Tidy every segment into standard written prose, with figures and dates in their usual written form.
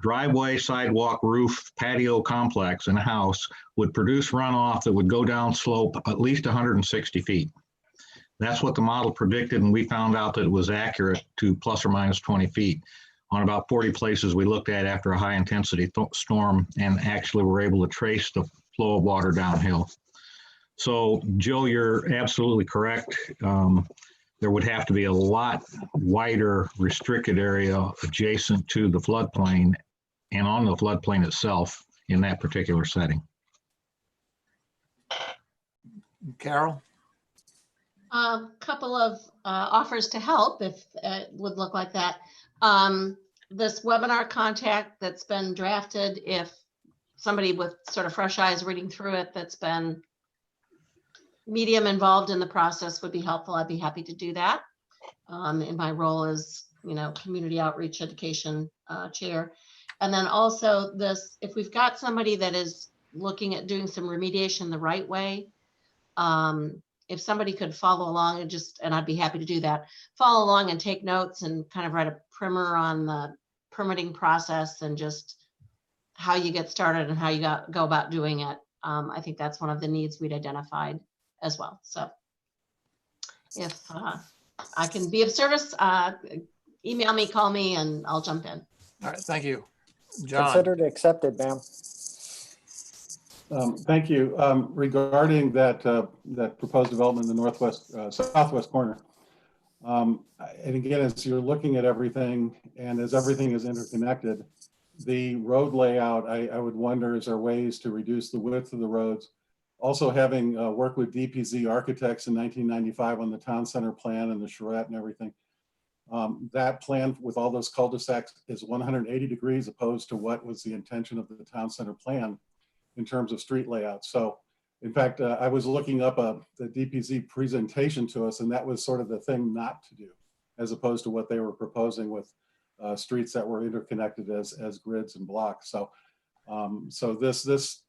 driveway, sidewalk, roof, patio complex in a house would produce runoff that would go down slope at least 160 feet. That's what the model predicted, and we found out that it was accurate to plus or minus 20 feet on about 40 places we looked at after a high intensity storm, and actually were able to trace the flow of water downhill. So Joe, you're absolutely correct. There would have to be a lot wider restricted area adjacent to the floodplain and on the floodplain itself in that particular setting. Carol? Couple of offers to help if it would look like that. This webinar contact that's been drafted, if somebody with sort of fresh eyes reading through it that's been medium involved in the process would be helpful, I'd be happy to do that in my role as, you know, community outreach education chair. And then also this, if we've got somebody that is looking at doing some remediation the right way, if somebody could follow along and I'd be happy to do that, follow along and take notes and kind of write a primer on the permitting process and just how you get started and how you go about doing it. I think that's one of the needs we'd identified as well. So if I can be of service, email me, call me, and I'll jump in. All right, thank you. John? Considered accepted, ma'am. Thank you. Regarding that proposed development in the southwest corner, and again, as you're looking at everything and as everything is interconnected, the road layout, I would wonder, is there ways to reduce the width of the roads? Also having worked with DPZ architects in 1995 on the town center plan and the charrette and everything, that plan with all those cul-de-sacs is 180 degrees opposed to what was the intention of the town center plan in terms of street layout. So in fact, I was looking up the DPZ presentation to us, and that was sort of the thing not to do, as opposed to what they were proposing with streets that were interconnected as grids and blocks. So so this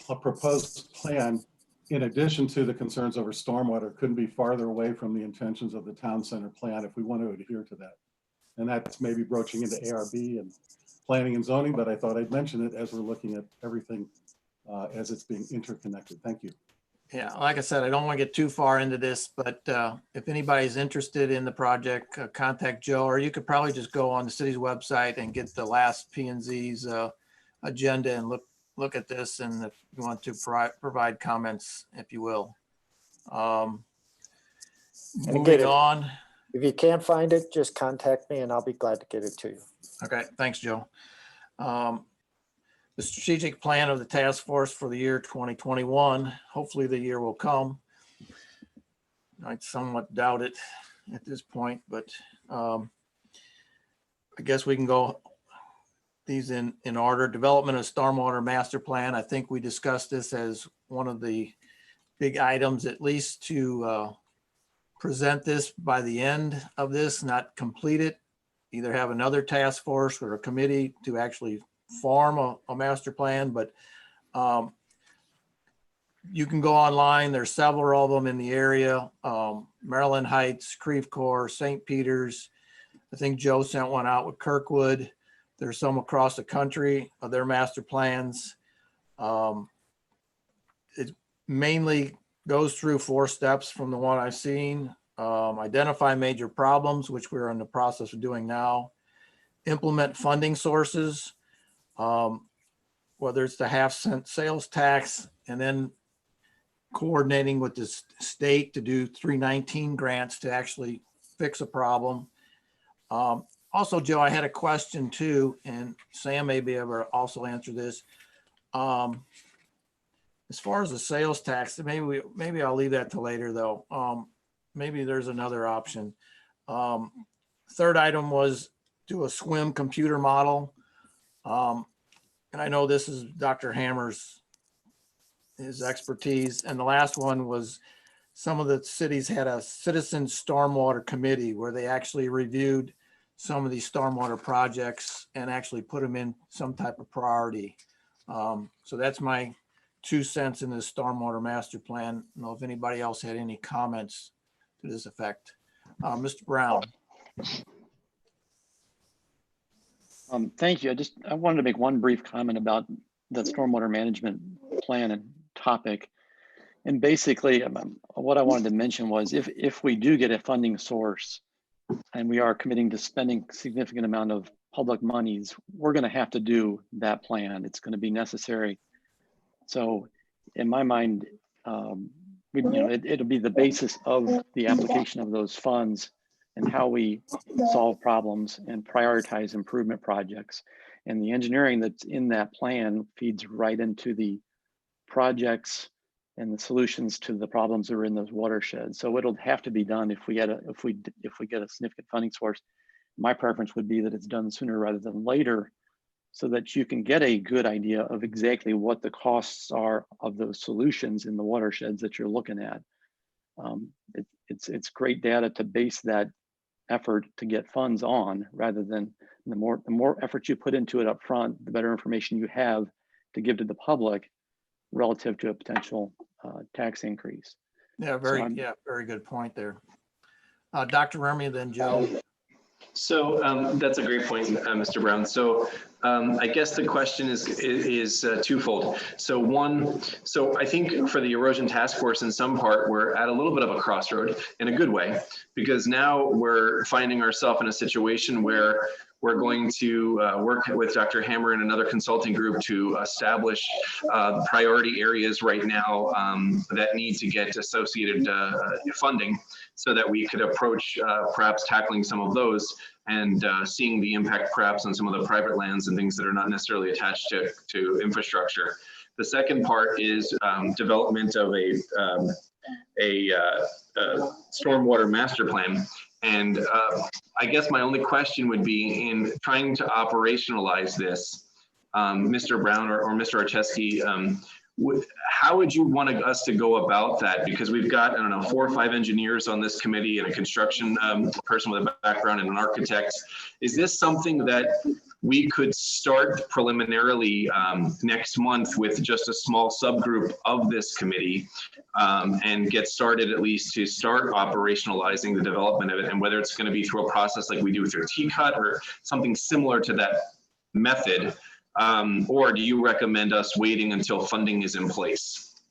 proposed plan, in addition to the concerns over stormwater, couldn't be farther away from the intentions of the town center plan if we want to adhere to that. And that's maybe broaching into ARB and planning and zoning, but I thought I'd mention it as we're looking at everything as it's being interconnected. Thank you. Yeah, like I said, I don't want to get too far into this, but if anybody's interested in the project, contact Joe, or you could probably just go on the city's website and get the last P&Z's agenda and look at this, and if you want to provide comments, if you will. Moving on. If you can't find it, just contact me and I'll be glad to get it to you. Okay, thanks, Joe. The strategic plan of the task force for the year 2021, hopefully the year will come. I somewhat doubt it at this point, but I guess we can go these in order. Development of stormwater master plan. I think we discussed this as one of the big items, at least to present this by the end of this, not complete it. Either have another task force or a committee to actually form a master plan, but you can go online. There's several of them in the area. Maryland Heights, Creve Coeur, St. Peter's. I think Joe sent one out with Kirkwood. There's some across the country of their master plans. It mainly goes through 4 steps from the one I've seen. Identify major problems, which we're in the process of doing now. Implement funding sources, whether it's the half-cent sales tax, and then coordinating with the state to do 319 grants to actually fix a problem. Also, Joe, I had a question too, and Sam may be able to also answer this. As far as the sales tax, maybe I'll leave that to later though. Maybe there's another option. Third item was do a SWIM computer model. And I know this is Dr. Hammer's, his expertise. And the last one was some of the cities had a citizen stormwater committee where they actually reviewed some of these stormwater projects and actually put them in some type of priority. So that's my 2 cents in this stormwater master plan. I don't know if anybody else had any comments to this effect. Mr. Brown. Thank you. I wanted to make one brief comment about the stormwater management plan and topic. And basically, what I wanted to mention was if we do get a funding source and we are committing to spending significant amount of public monies, we're going to have to do that plan. It's going to be necessary. So in my mind, it'll be the basis of the application of those funds and how we solve problems and prioritize improvement projects. And the engineering that's in that plan feeds right into the projects and the solutions to the problems that are in those watersheds. So it'll have to be done if we get a significant funding source. My preference would be that it's done sooner rather than later, so that you can get a good idea of exactly what the costs are of those solutions in the watersheds that you're looking at. It's great data to base that effort to get funds on, rather than the more effort you put into it up front, the better information you have to give to the public relative to a potential tax increase. Yeah, very good point there. Dr. Remy, then Joe. So that's a great point, Mr. Brown. So I guess the question is twofold. So one, I think for the erosion task force, in some part, we're at a little bit of a crossroad in a good way, because now we're finding ourselves in a situation where we're going to work with Dr. Hammer and another consulting group to establish priority areas right now that need to get associated funding, so that we could approach perhaps tackling some of those and seeing the impact perhaps on some of the private lands and things that are not necessarily attached to infrastructure. The second part is development of a stormwater master plan. And I guess my only question would be, in trying to operationalize this, Mr. Brown or Mr. Archesky, how would you want us to go about that? Because we've got, I don't know, 4 or 5 engineers on this committee and a construction person with a background and an architect. Is this something that we could start preliminarily next month with just a small subgroup of this committee and get started, at least to start operationalizing the development of it, and whether it's going to be through a process like we do through TCUT or something similar to that method? Or do you recommend us waiting until funding is in place?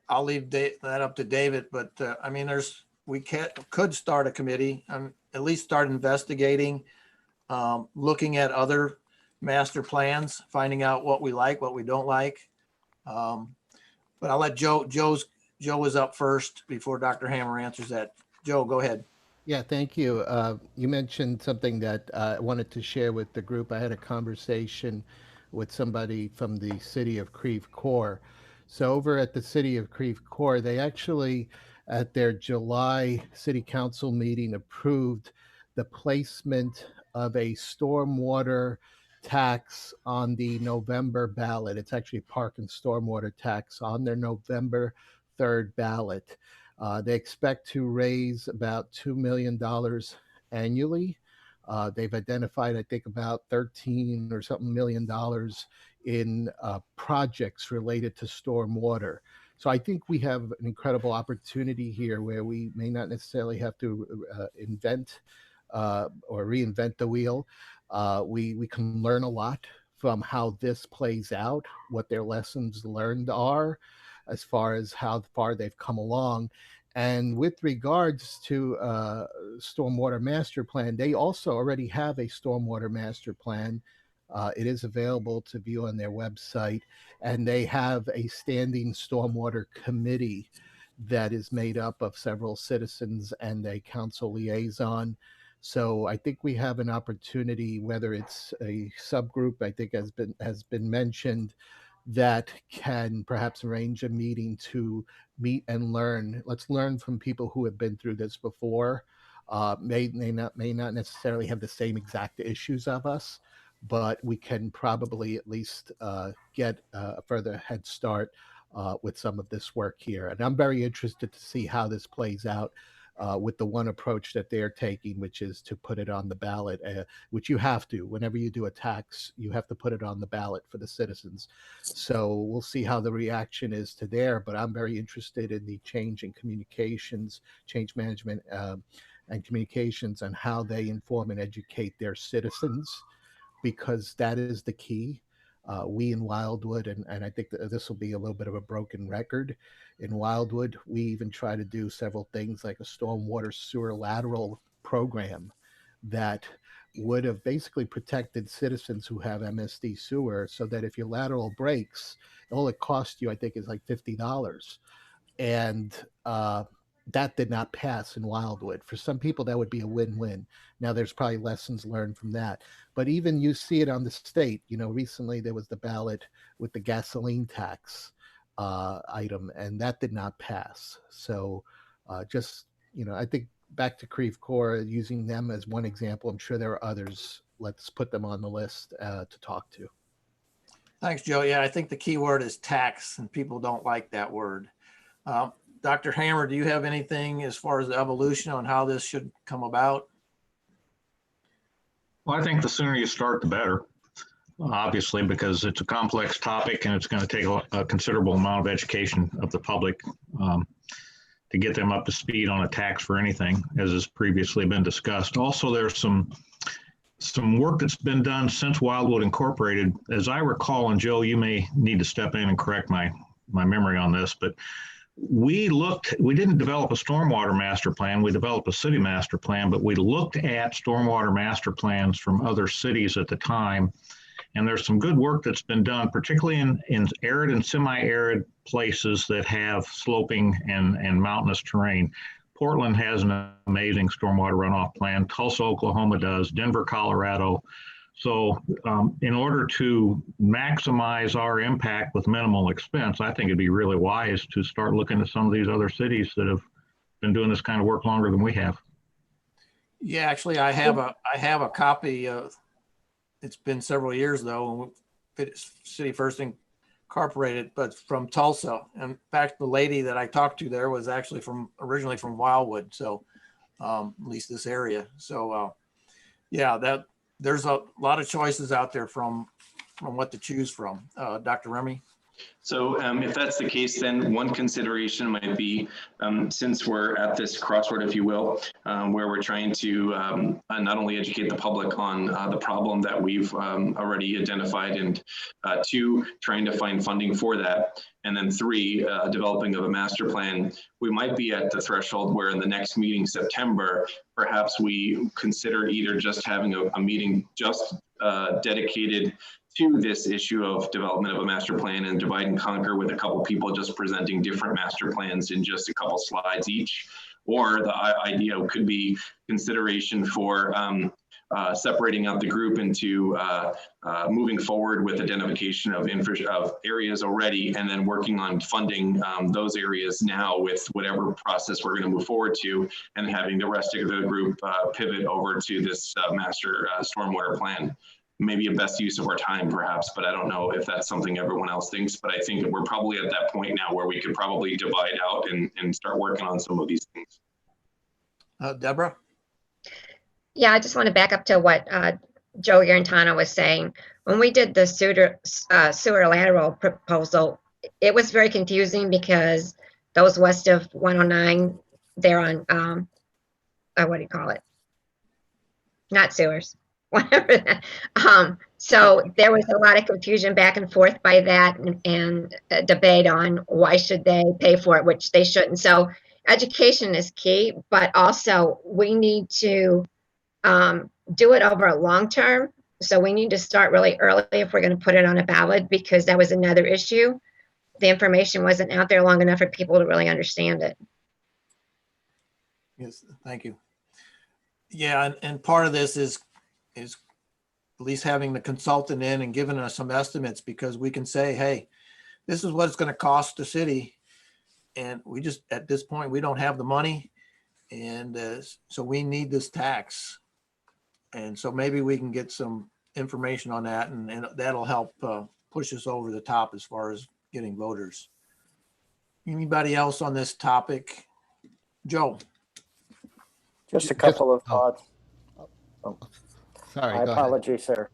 I'll leave that up to David, but I mean, we could start a committee and at least start investigating, looking at other master plans, finding out what we like, what we don't like. But I'll let Joe is up first before Dr. Hammer answers that. Joe, go ahead. Yeah, thank you. You mentioned something that I wanted to share with the group. I had a conversation with somebody from the city of Creve Coeur. So over at the city of Creve Coeur, they actually, at their July city council meeting, approved the placement of a stormwater tax on the November ballot. It's actually a park and stormwater tax on their November 3rd ballot. They expect to raise about $2 million annually. They've identified, I think, about 13 or something $million in projects related to stormwater. So I think we have an incredible opportunity here where we may not necessarily have to invent or reinvent the wheel. We can learn a lot from how this plays out, what their lessons learned are, as far as how far they've come along. And with regards to stormwater master plan, they also already have a stormwater master plan. It is available to view on their website, and they have a standing stormwater committee that is made up of several citizens and a council liaison. So I think we have an opportunity, whether it's a subgroup, I think has been mentioned, that can perhaps arrange a meeting to meet and learn. Let's learn from people who have been through this before. May not necessarily have the same exact issues of us, but we can probably at least get a further head start with some of this work here. And I'm very interested to see how this plays out with the one approach that they're taking, which is to put it on the ballot, which you have to. Whenever you do a tax, you have to put it on the ballot for the citizens. So we'll see how the reaction is to there, but I'm very interested in the change in communications, change management, and communications on how they inform and educate their citizens, because that is the key. We in Wildwood, and I think that this will be a little bit of a broken record. In Wildwood, we even try to do several things like a stormwater sewer lateral program that would have basically protected citizens who have MSD sewer, so that if your lateral breaks, all it costs you, I think, is like $50. And that did not pass in Wildwood. For some people, that would be a win-win. Now, there's probably lessons learned from that. But even you see it on the state. Recently there was the ballot with the gasoline tax item, and that did not pass. So I think back to Creve Coeur, using them as one example. I'm sure there are others. Let's put them on the list to talk to. Thanks, Joe. Yeah, I think the key word is tax, and people don't like that word. Dr. Hammer, do you have anything as far as the evolution on how this should come about? Well, I think the sooner you start, the better, obviously, because it's a complex topic and it's going to take a considerable amount of education of the public to get them up to speed on a tax for anything, as has previously been discussed. Also, there's some work that's been done since Wildwood Incorporated. As I recall, and Joe, you may need to step in and correct my memory on this, but we didn't develop a stormwater master plan. We developed a city master plan, but we looked at stormwater master plans from other cities at the time. And there's some good work that's been done, particularly in arid and semi-arid places that have sloping and mountainous terrain. Portland has an amazing stormwater runoff plan. Tulsa, Oklahoma does. Denver, Colorado. So in order to maximize our impact with minimal expense, I think it'd be really wise to start looking at some of these other cities that have been doing this kind of work longer than we have. Yeah, actually, I have a copy of. It's been several years though, when City First Incorporated, but from Tulsa. In fact, the lady that I talked to there was actually originally from Wildwood, so at least this area. So yeah, there's a lot of choices out there from what to choose from. Dr. Remy? So if that's the case, then one consideration might be, since we're at this crossroad, if you will, where we're trying to not only educate the public on the problem that we've already identified, and two, trying to find funding for that, and then three, developing of a master plan, we might be at the threshold where in the next meeting, September, perhaps we consider either just having a meeting just dedicated to this issue of development of a master plan, and divide and conquer with a couple people just presenting different master plans in just a couple slides each. Or the idea could be consideration for separating out the group into moving forward with identification of areas already, and then working on funding those areas now with whatever process we're going to move forward to, and having the rest of the group pivot over to this master stormwater plan. Maybe a best use of our time, perhaps, but I don't know if that's something everyone else thinks. But I think we're probably at that point now where we could probably divide out and start working on some of these things. Deborah? Yeah, I just want to back up to what Joe Garantano was saying. When we did the sewer lateral proposal, it was very confusing because those west of 109, they're on, what do you call it? Not sewers. Whatever that. So there was a lot of confusion back and forth by that, and debate on why should they pay for it, which they shouldn't. So education is key, but also we need to do it over a long term. So we need to start really early if we're going to put it on a ballot, because that was another issue. The information wasn't out there long enough for people to really understand it. Yes, thank you. Yeah, and part of this is at least having the consultant in and giving us some estimates, because we can say, hey, this is what it's going to cost the city. And we just, at this point, we don't have the money. And so we need this tax. And so maybe we can get some information on that, and that'll help push us over the top as far as getting voters. Anybody else on this topic? Joe? Just a couple of thoughts. Sorry, My go apologies, sir.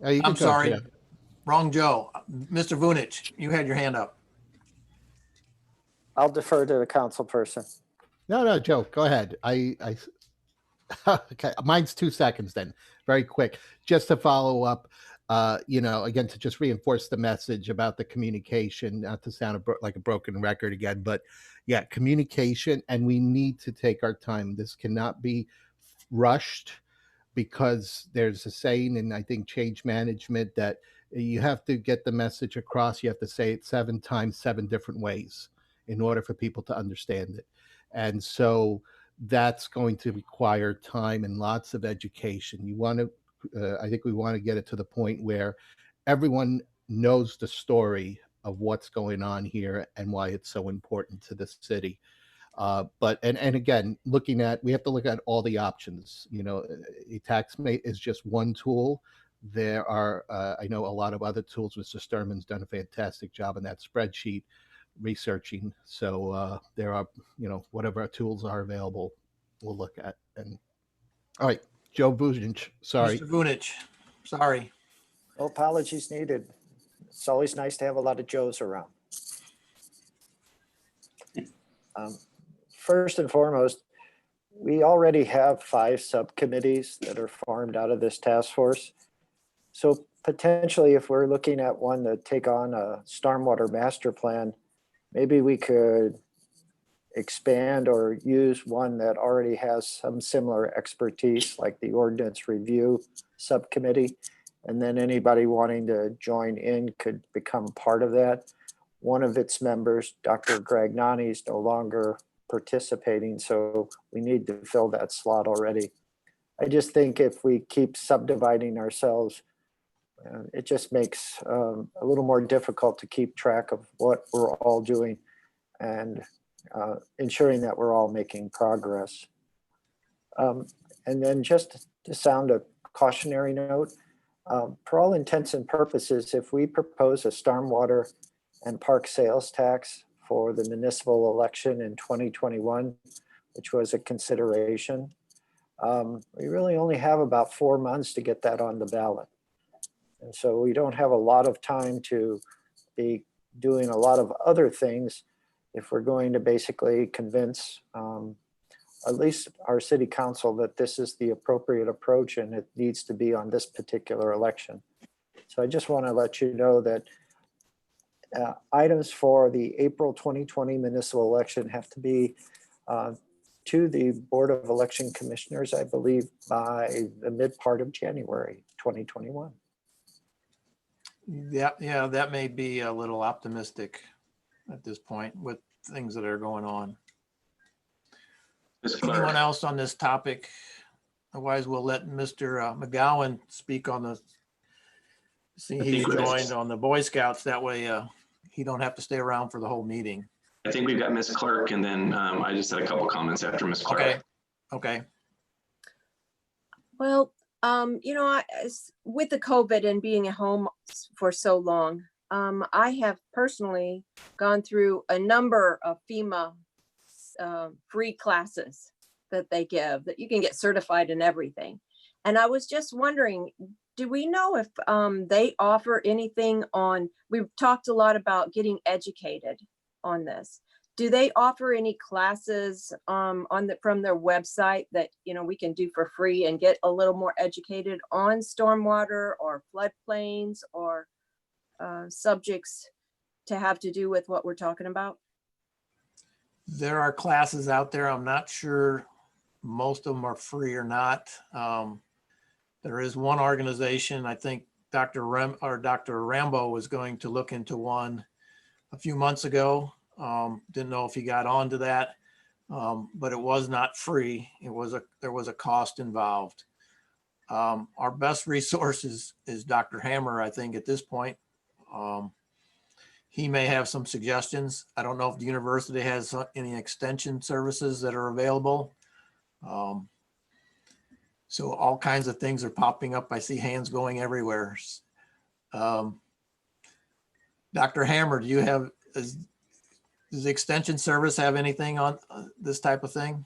ahead. You can I'm go, sorry. Jim. Wrong Joe. Mr. Vunich, you had your hand up. I'll defer to the council person. No, Joe, go ahead. Okay, mine's 2 seconds then. Very quick. Just to follow up, again, to just reinforce the message about the communication, not to sound like a broken record again, but yeah, communication, and we need to take our time. This cannot be rushed because there's a saying, and I think change management, that you have to get the message across. You have to say it 7 times, 7 different ways in order for people to understand it. And so that's going to require time and lots of education. I think we want to get it to the point where everyone knows the story of what's going on here and why it's so important to the city. And again, we have to look at all the options. A taxmate is just one tool. There are, I know, a lot of other tools. Mr. Sturman's done a fantastic job on that spreadsheet researching. So there are, whatever tools are available, we'll look at. And all right, Joe Vujic, sorry. Mr. Vunich, sorry. No apologies needed. It's always nice to have a lot of Joes around. First and foremost, we already have 5 subcommittees that are formed out of this task force. So potentially, if we're looking at one to take on a stormwater master plan, maybe we could expand or use one that already has some similar expertise, like the ordinance review subcommittee. And then anybody wanting to join in could become part of that. One of its members, Dr. Gragnani, is no longer participating, so we need to fill that slot already. I just think if we keep subdividing ourselves, it just makes a little more difficult to keep track of what we're all doing and ensuring that we're all making progress. And then just to sound a cautionary note, for all intents and purposes, if we propose a stormwater and park sales tax for the municipal election in 2021, which was a consideration, we really only have about 4 months to get that on the ballot. And so we don't have a lot of time to be doing a lot of other things if we're going to basically convince at least our city council that this is the appropriate approach and it needs to be on this particular election. So I just want to let you know that items for the April 2020 municipal election have to be to the Board of Election Commissioners, I believe, by the mid part of January 2021. Yeah, that may be a little optimistic at this point with things that are going on. Ms. Clark. Anyone else on this topic? Otherwise, we'll let Mr. McGowan speak on the, see, he's joined on the Boy Scouts. That way he don't have to stay around for the whole meeting. I think we've got Ms. Clark, and then I just had a couple comments after Ms. Clark. Okay. Well, with the COVID and being at home for so long, I have personally gone through a number of FEMA free classes that they give that you can get certified in everything. And I was just wondering, do we know if they offer anything on, we've talked a lot about getting educated on this. Do they offer any classes from their website that we can do for free and get a little more educated on stormwater or floodplains or subjects to have to do with what we're talking about? There are classes out there. I'm not sure most of them are free or not. There is one organization, I think Dr. Rambo was going to look into one a few months ago. Didn't know if he got onto that, but it was not free. There was a cost involved. Our best resource is Dr. Hammer, I think, at this point. He may have some suggestions. I don't know if the university has any extension services that are available. So all kinds of things are popping up. I see hands going everywhere. Dr. Hammer, do you have, does the extension service have anything on this type of thing?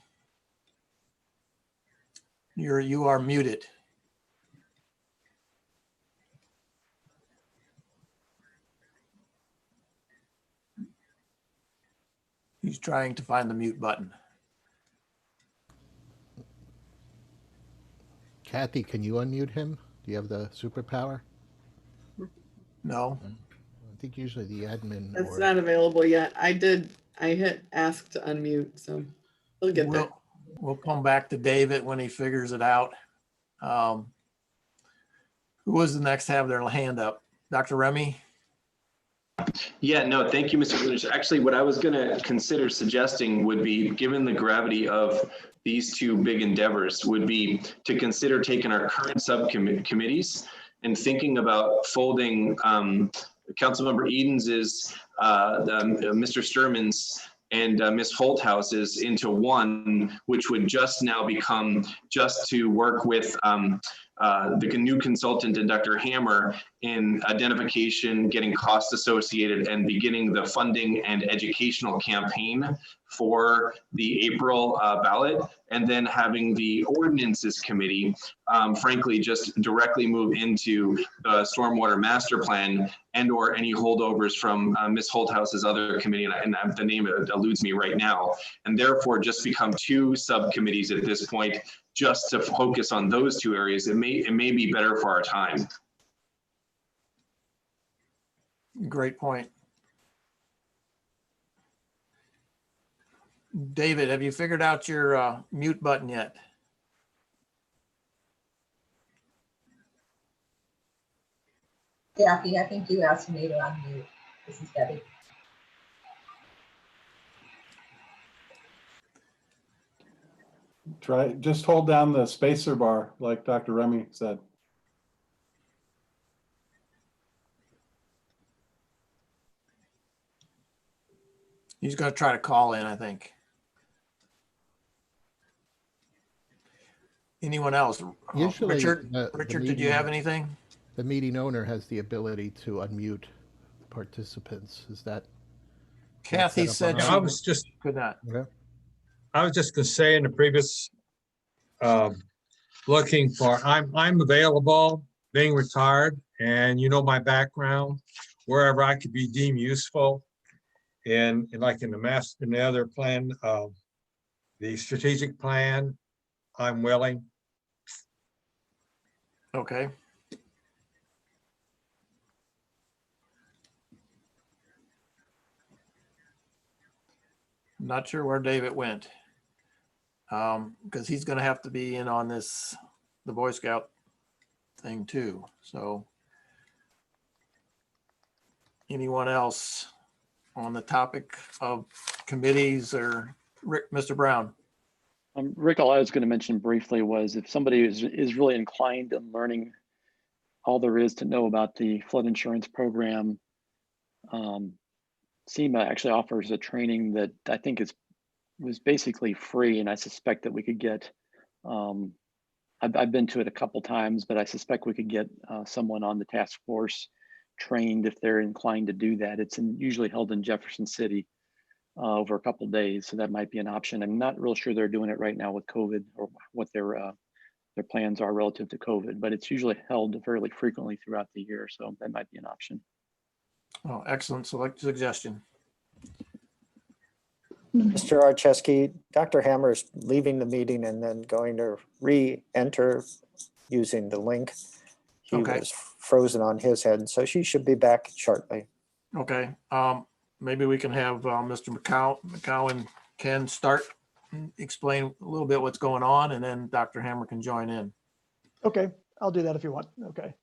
You are muted. He's trying to find the mute button. Kathy, can you unmute him? Do you have the superpower? No. I think usually the admin It's or not available yet. I hit ask to unmute, so we'll get there. We'll come back to David when he figures it out. Who was the next to have their hand up? Dr. Remy? Yeah, no, thank you, Mr. Williams. Actually, what I was going to consider suggesting would be, given the gravity of these two big endeavors, would be to consider taking our current subcommittees and thinking about folding Councilmember Edens's, Mr. Sturman's, and Ms. Holthouse's into one, which would just now become just to work with the new consultant and Dr. Hammer in identification, getting costs associated, and beginning the funding and educational campaign for the April ballot, and then having the ordinances committee, frankly, just directly move into the stormwater master plan and or any holdovers from Ms. Holthouse's other committee, and the name eludes me right now, and therefore just become two subcommittees at this point, just to focus on those two areas. It may be better for our time. Great point. David, have you figured out your mute button yet? Jackie, I think you asked me to unmute. This is Debbie. Just hold down the spacer bar like Dr. Remy said. He's going to try to call in, I think. Anyone else? usually Richard, the did you meeting- have anything? the meeting owner has the ability to unmute participants. Is that? Kathy set said up on she our- I was just could not. Yeah. I was just gonna say in the previous, looking for, I'm available, being retired, and you know my background, wherever I could be deemed useful. And like in the other plan, the strategic plan, I'm willing. Okay. Not sure where David went. Because he's going to have to be in on this, the Boy Scout thing too. So anyone else on the topic of committees or Mr. Brown? Rick, all I was going to mention briefly was if somebody is really inclined in learning all there is to know about the flood insurance program, SEMA actually offers a training that I think was basically free, and I suspect that we could get, I've been to it a couple times, but I suspect we could get someone on the task force trained if they're inclined to do that. It's usually held in Jefferson City over a couple days, so that might be an option. I'm not real sure they're doing it right now with COVID or what their plans are relative to COVID, but it's usually held fairly frequently throughout the year, so that might be an option. Oh, excellent suggestion. Mr. Archeski, Dr. Hammer is leaving the meeting and then going to re-enter using the link. He Okay. was frozen on his end, so she should be back shortly. Okay. Maybe we can have Mr. McCow and Ken start, explain a little bit what's going on, and then Dr. Hammer can join in. Okay, I'll do that if you want. Okay.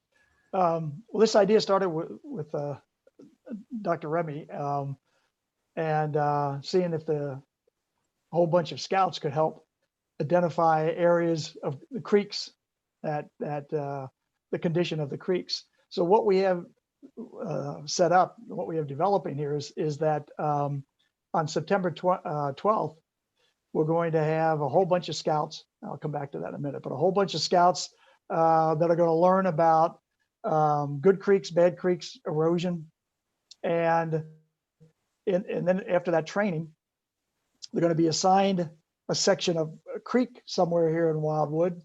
Well, this idea started with Dr. Remy and seeing if a whole bunch of scouts could help identify areas of the creeks that the condition of the creeks. So what we have set up, what we have developing here is that on September 12th, we're going to have a whole bunch of scouts. I'll come back to that in a minute, but a whole bunch of scouts that are going to learn about good creeks, bad creeks, erosion. And then after that training, they're going to be assigned a section of a creek somewhere here in Wildwood,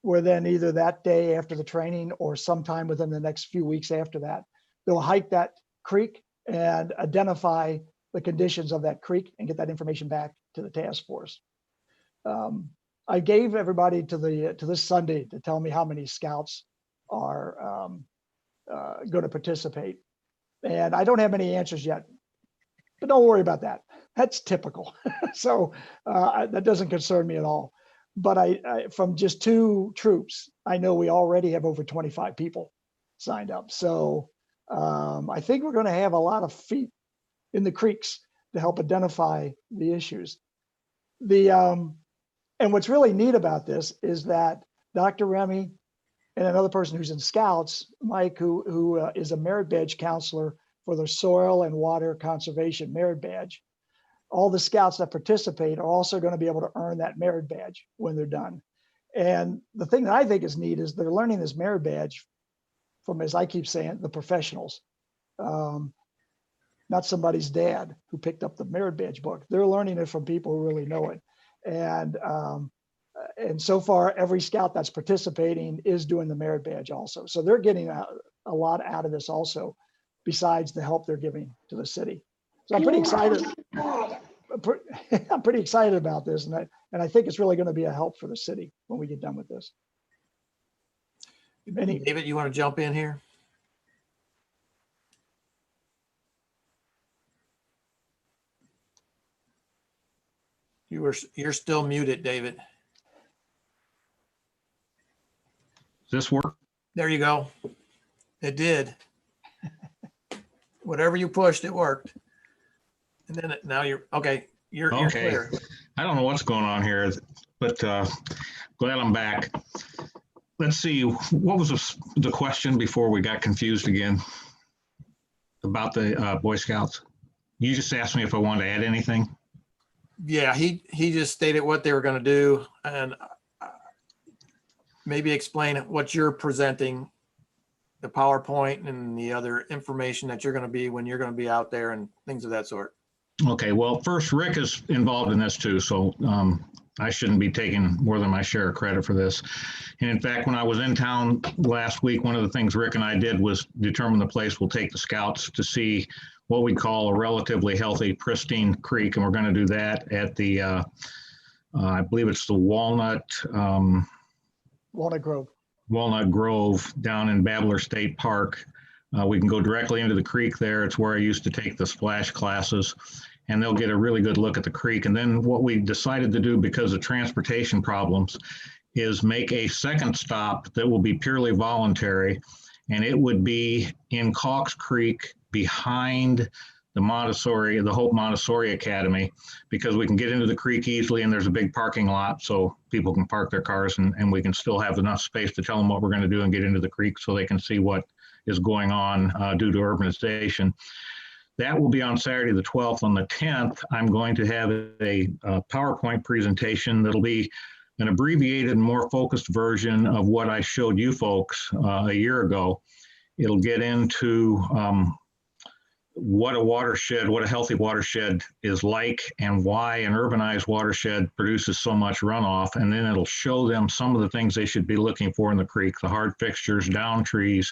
where then either that day after the training or sometime within the next few weeks after that, they'll hike that creek and identify the conditions of that creek and get that information back to the task force. I gave everybody to this Sunday to tell me how many scouts are going to participate. And I don't have any answers yet, but don't worry about that. That's typical. So that doesn't concern me at all. But I from just 2 troops, I know we already have over 25 people signed up. So I think we're going to have a lot of feet in the creeks to help identify the issues. And what's really neat about this is that Dr. Remy and another person who's in Scouts, Mike, who is a merit badge counselor for the Soil and Water Conservation Merit Badge. All the Scouts that participate are also going to be able to earn that merit badge when they're done. And the thing that I think is neat is they're learning this merit badge from, as I keep saying, the professionals, not somebody's dad who picked up the merit badge book. They're learning it from people who really know it. And so far, every Scout that's participating is doing the merit badge also. So they're getting a lot out of this also, besides the help they're giving to the city. So I'm pretty excited. I'm pretty excited about this, and I think it's really going to be a help for the city when we get done with this. David, you want to jump in here? You're still muted, David. Does this work? There you go. It did. Whatever you pushed, it worked. And then now you're okay. You're clear. I don't know what's going on here, but glad I'm back. Let's see. What was the question before we got confused again about the Boy Scouts? You just asked me if I wanted to add anything. Yeah, he just stated what they were going to do, and maybe explain what you're presenting, the PowerPoint and the other information that you're going to be when you're going to be out there and things of that sort. Okay, well, first, Rick is involved in this too, so I shouldn't be taking more than my share of credit for this. And in fact, when I was in town last week, one of the things Rick and I did was determine the place we'll take the Scouts to see what we call a relatively healthy, pristine creek, and we're going to do that at the, I believe it's the Walnut Grove down in Babbler State Park. We can go directly into the creek there. It's where I used to take the splash classes, and they'll get a really good look at the creek. And then what we decided to do, because of transportation problems, is make a second stop that will be purely voluntary, and it would be in Cox Creek behind the Hope Montessori Academy, because we can get into the creek easily, and there's a big parking lot so people can park their cars, and we can still have enough space to tell them what we're going to do and get into the creek so they can see what is going on due to urbanization. That will be on Saturday the 12th. On the 10th, I'm going to have a PowerPoint presentation that'll be an abbreviated and more focused version of what I showed you folks a year ago. It'll get into what a healthy watershed is like, and why an urbanized watershed produces so much runoff. And then it'll show them some of the things they should be looking for in the creek, the hard fixtures, down trees,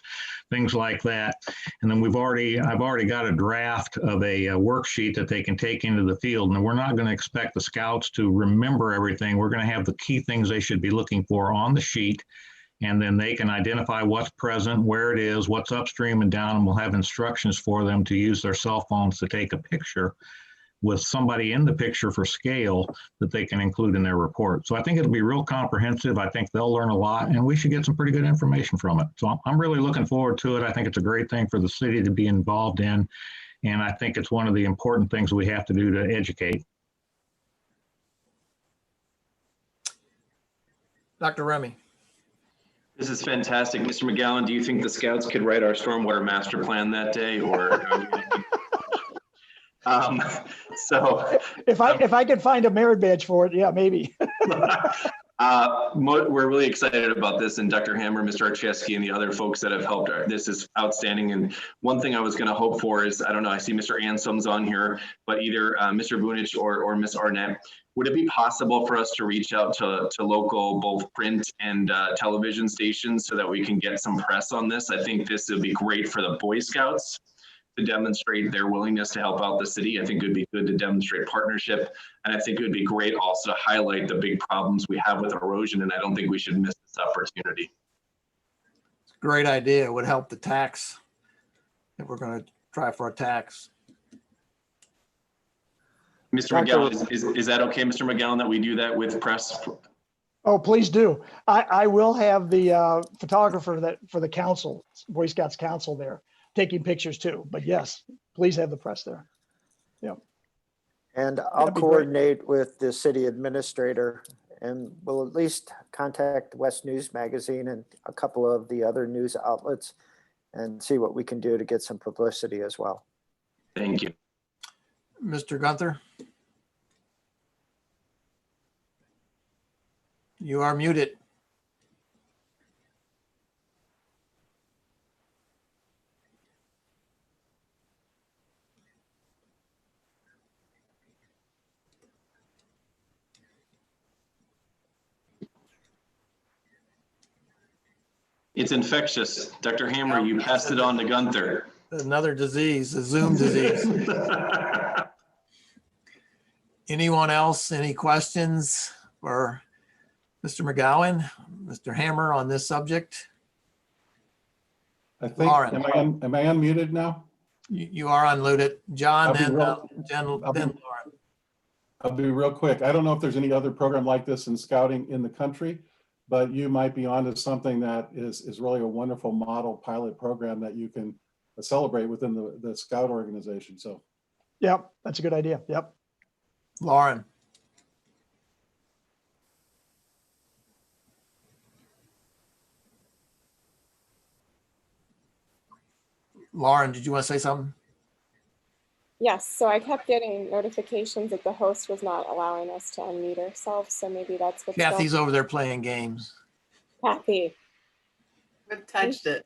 things like that. And then I've already got a draft of a worksheet that they can take into the field. And we're not going to expect the Scouts to remember everything. We're going to have the key things they should be looking for on the sheet, and then they can identify what's present, where it is, what's upstream and down, and we'll have instructions for them to use their cell phones to take a picture with somebody in the picture for scale that they can include in their report. So I think it'll be real comprehensive. I think they'll learn a lot, and we should get some pretty good information from it. So I'm really looking forward to it. I think it's a great thing for the city to be involved in, and I think it's one of the important things we have to do to educate. Dr. Remy. This is fantastic. Mr. McGowan, do you think the Scouts could write our stormwater master plan that day, or? So if I could find a merit badge for it, yeah, maybe. We're really excited about this, and Dr. Hammer, Mr. Archieski, and the other folks that have helped. This is outstanding. And one thing I was going to hope for is, I don't know, I see Mr. Ansom's on here, but either Mr. Bunich or Ms. Arnett, would it be possible for us to reach out to local, both print and television stations, so that we can get some press on this? I think this would be great for the Boy Scouts, to demonstrate their willingness to help out the city. I think it would be good to demonstrate partnership. And I think it would be great also to highlight the big problems we have with erosion. And I don't think we should miss this opportunity. Great idea. It would help the tax if we're going to try for a tax. Mr. McGowan, is that okay, Mr. McGowan, that we do that with press? Oh, please do. I will have the photographer for the council, Boy Scouts Council there, taking pictures too. But yes, please have the press there. Yeah. And I'll coordinate with the city administrator, and we'll at least contact West News Magazine and a couple of the other news outlets and see what we can do to get some publicity as well. Thank you. Mr. Gunther? You are muted. It's infectious. Dr. Hammer, you passed it on to Gunther. Another disease, a Zoom disease. Anyone else? Any questions for Mr. McGowan, Mr. Hammer on this subject? I think, Lauren. am I unmuted now? You are unmuted. John, then Lauren. I'll be real quick. I don't know if there's any other program like this in scouting in the country, but you might be onto something that is really a wonderful model pilot program that you can celebrate within the scout organization. So, yep, that's a good idea. Yep. Lauren. Lauren, did you want to say something? Yes, so I kept getting notifications that the host was not allowing us to unmute ourselves, so maybe that's what's Kathy's going on. over there playing games. Kathy. I've touched it.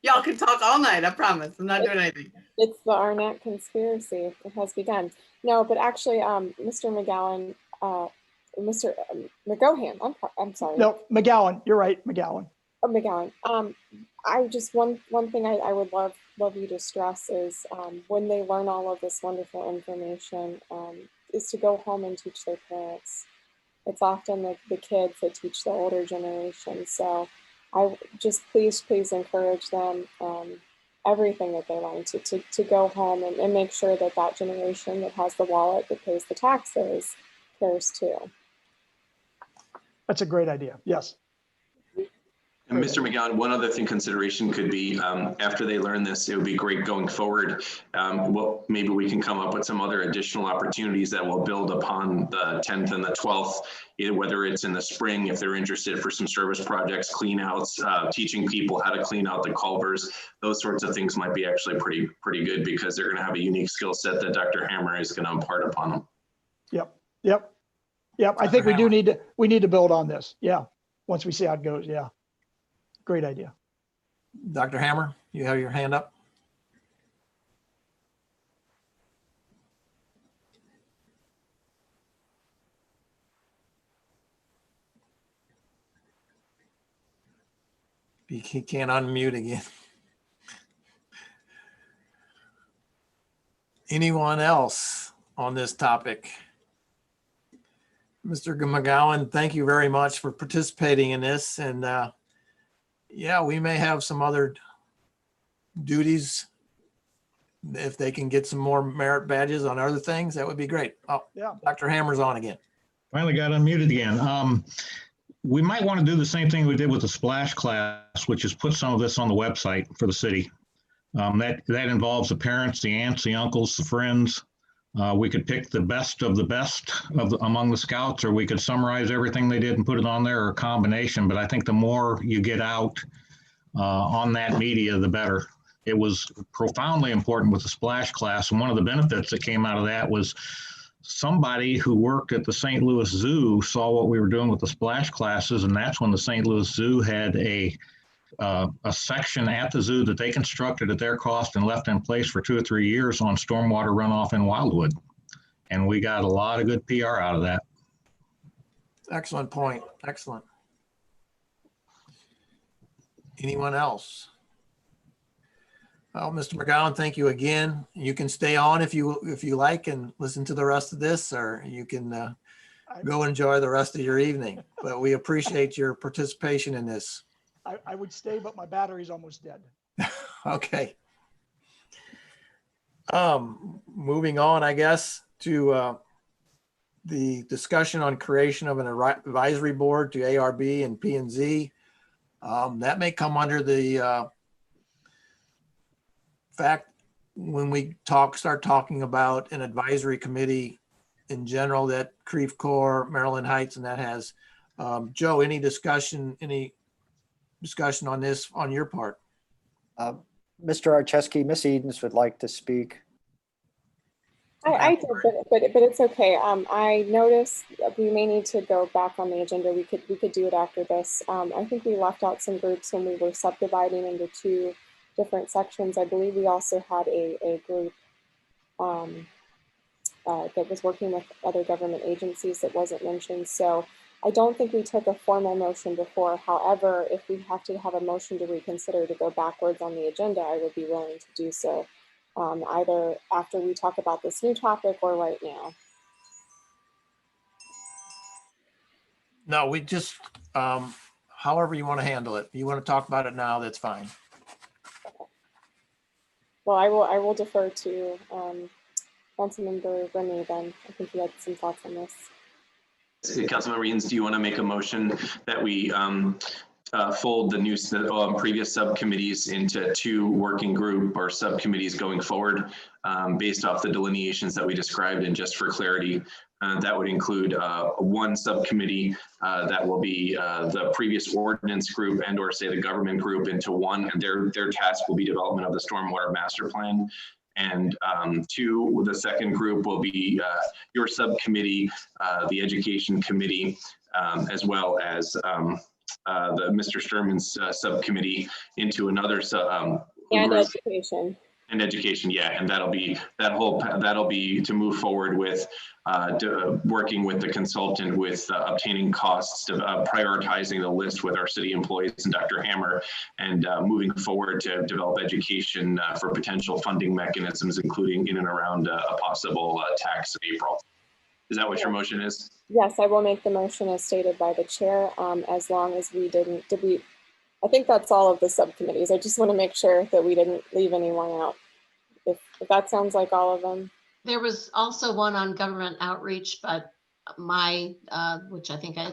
Y'all can talk all night, I promise. I'm not doing anything. It's the Arnett conspiracy. It has begun. No, but actually, Mr. McGowan, Mr. McGohan, I'm sorry. No, McGowan, you're right, McGowan. Oh, McGowan. I just, one thing I would love you to stress is when they learn all of this wonderful information is to go home and teach their parents. It's often the kids that teach the older generation. So I just please encourage them everything that they learn to go home and make sure that that generation that has the wallet that pays the taxes cares too. That's a great idea. Yes. And Mr. McGowan, one other thing consideration could be after they learn this, it would be great going forward. Well, maybe we can come up with some other additional opportunities that will build upon the 10th and the 12th, whether it's in the spring, if they're interested for some service projects, clean outs, teaching people how to clean out the culverts. Those sorts of things might be actually pretty good because they're going to have a unique skill set that Dr. Hammer is going to impart upon them. Yep. I think we need to build on this. Yeah. Once we see how it goes. Yeah. Great idea. Dr. Hammer, you have your hand up. He can't unmute again. Anyone else on this topic? Mr. McGowan, thank you very much for participating in this. And yeah, we may have some other duties. If they can get some more merit badges on other things, that would be great. Oh, yeah. Dr. Hammer's on again. Finally got unmuted again. We might want to do the same thing we did with the splash class, which is put some of this on the website for the city. That involves the parents, the aunts, the uncles, the friends. We could pick the best of among the scouts, or we could summarize everything they did and put it on there, or a combination. But I think the more you get out on that media, the better. It was profoundly important with the splash class. And one of the benefits that came out of that was somebody who worked at the St. Louis Zoo saw what we were doing with the splash classes. And that's when the St. Louis Zoo had a section at the zoo that they constructed at their cost and left in place for 2 or 3 years on stormwater runoff in Wildwood. And we got a lot of good PR out of that. Excellent point. Excellent. Anyone else? Well, Mr. McGowan, thank you again. You can stay on if you like and listen to the rest of this, or you can go enjoy the rest of your evening. But we appreciate your participation in this. I would stay, but my battery's almost dead. Okay. Moving on, I guess, to the discussion on creation of an advisory board to ARB and P&Z. That may come under the fact when we start talking about an advisory committee in general that Creve Coeur, Maryland Heights, and that has. Joe, any discussion on this on your part? Mr. Archeski, Miss Edens would like to speak. I did, but it's okay. I noticed we may need to go back on the agenda. We could do it after this. I think we left out some groups when we were subdividing into 2 different sections. I believe we also had a group that was working with other government agencies that wasn't mentioned. So I don't think we took a formal motion before. However, if we have to have a motion to reconsider to go backwards on the agenda, I would be willing to do so. Either after we talk about this new topic or right now. No, we just, however you want to handle it. You want to talk about it now, that's fine. Well, I will defer to Councilmember Remy then. I think he had some thoughts on this. Councilmember Eads, do you want to make a motion that we fold the new previous subcommittees into 2 working group or subcommittees going forward based off the delineations that we described? And just for clarity, that would include 1 subcommittee that will be the previous ordinance group and or say the government group into 1, and their task will be development of the stormwater master plan. And 2, the second group will be your subcommittee, the education committee, as well as the Mr. Sturman's subcommittee into another And group. education. And education, yeah, and that'll be to move forward with working with the consultant with obtaining costs, prioritizing the list with our city employees and Dr. Hammer, and moving forward to develop education for potential funding mechanisms, including in and around a possible tax in April. Is that what your motion is? Yes, I will make the motion as stated by the chair, as long as we didn't, I think that's all of the subcommittees. I just want to make sure that we didn't leave anyone out. If that sounds like all of them. There was also one on government outreach, but which I think I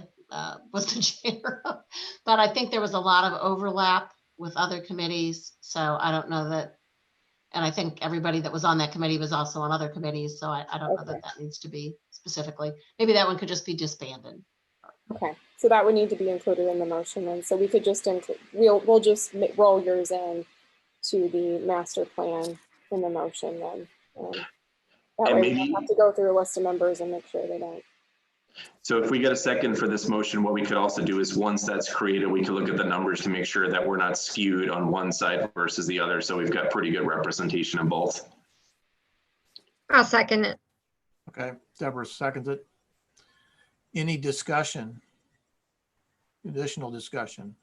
was the chair of, but I think there was a lot of overlap with other committees. So I don't know that, and I think everybody that was on that committee was also on other committees. So I don't know that needs to be specifically. Maybe that one could just be disbanded. Okay, so that would need to be included in the motion then. So we could just include, we'll just roll yours in to the master plan in the motion then. That way we don't have to go through a list of members and make sure they don't. So if we get a second for this motion, what we could also do is once that's created, we could look at the numbers to make sure that we're not skewed on one side versus the other. So we've got pretty good representation in both. I'll second it. Okay, Deborah seconds it. Any discussion? Additional discussion?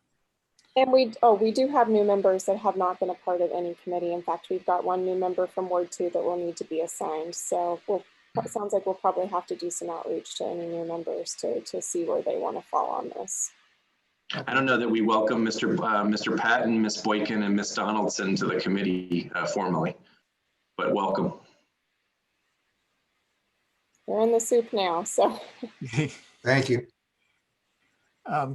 And we do have new members that have not been a part of any committee. In fact, we've got 1 new member from Ward 2 that will need to be assigned. So it sounds like we'll probably have to do some outreach to any new members to see where they want to fall on this. I don't know that we welcome Mr. Patton, Ms. Boykin, and Ms. Donaldson to the committee formally, but welcome. They're in the soup now, so. Thank you.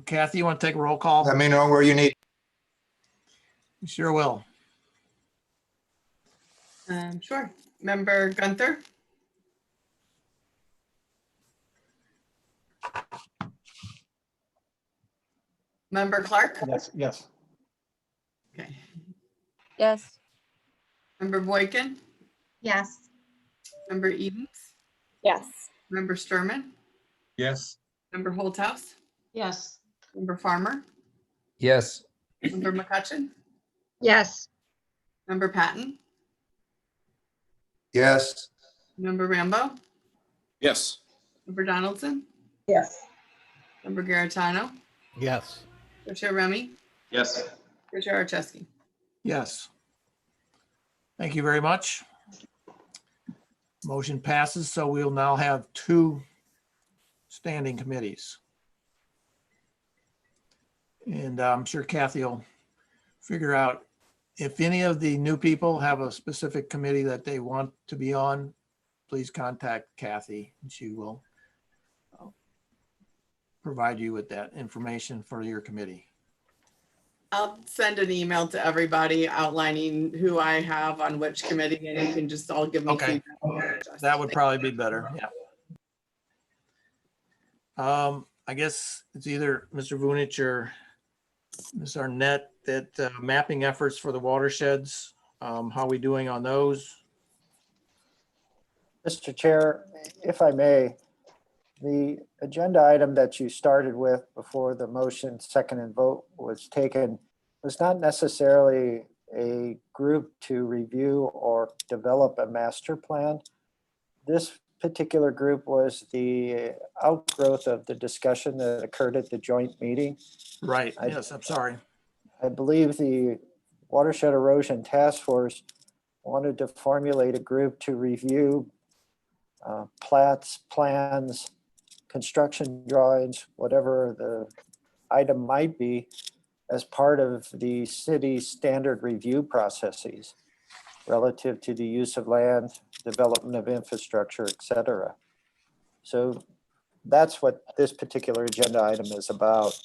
Kathy, you want to take a roll call? Let me know where you need. Sure will. Sure. Member Gunther? Member Clark? Yes, yes. Okay. Yes. Member Boykin? Yes. Member Edens? Yes. Member Sturman? Yes. Member Holthouse? Yes. Member Farmer? Yes. Member McCutcheon? Yes. Member Patton? Yes. Member Rambo? Yes. Member Donaldson? Yes. Member Garatano? Yes. Co-Chair Remy? Yes. Co-Chair Archeski? Yes. Thank you very much. Motion passes, so we'll now have 2 standing committees. And I'm sure Kathy will figure out if any of the new people have a specific committee that they want to be on, please contact Kathy and she will provide you with that information for your committee. I'll send an email to everybody outlining who I have on which committee, and you can just all give me Okay. feedback. That would probably be better. Yeah. I guess it's either Mr. Vunich or Ms. Arnett that mapping efforts for the watersheds. How are we doing on those? Mr. Chair, if I may, the agenda item that you started with before the motion, second and vote was taken was not necessarily a group to review or develop a master plan. This particular group was the outgrowth of the discussion that occurred at the joint meeting. Right. Yes, I'm sorry. I believe the Watershed Erosion Task Force wanted to formulate a group to review plats, plans, construction drawings, whatever the item might be, as part of the city's standard review processes relative to the use of land, development of infrastructure, et cetera. So that's what this particular agenda item is about.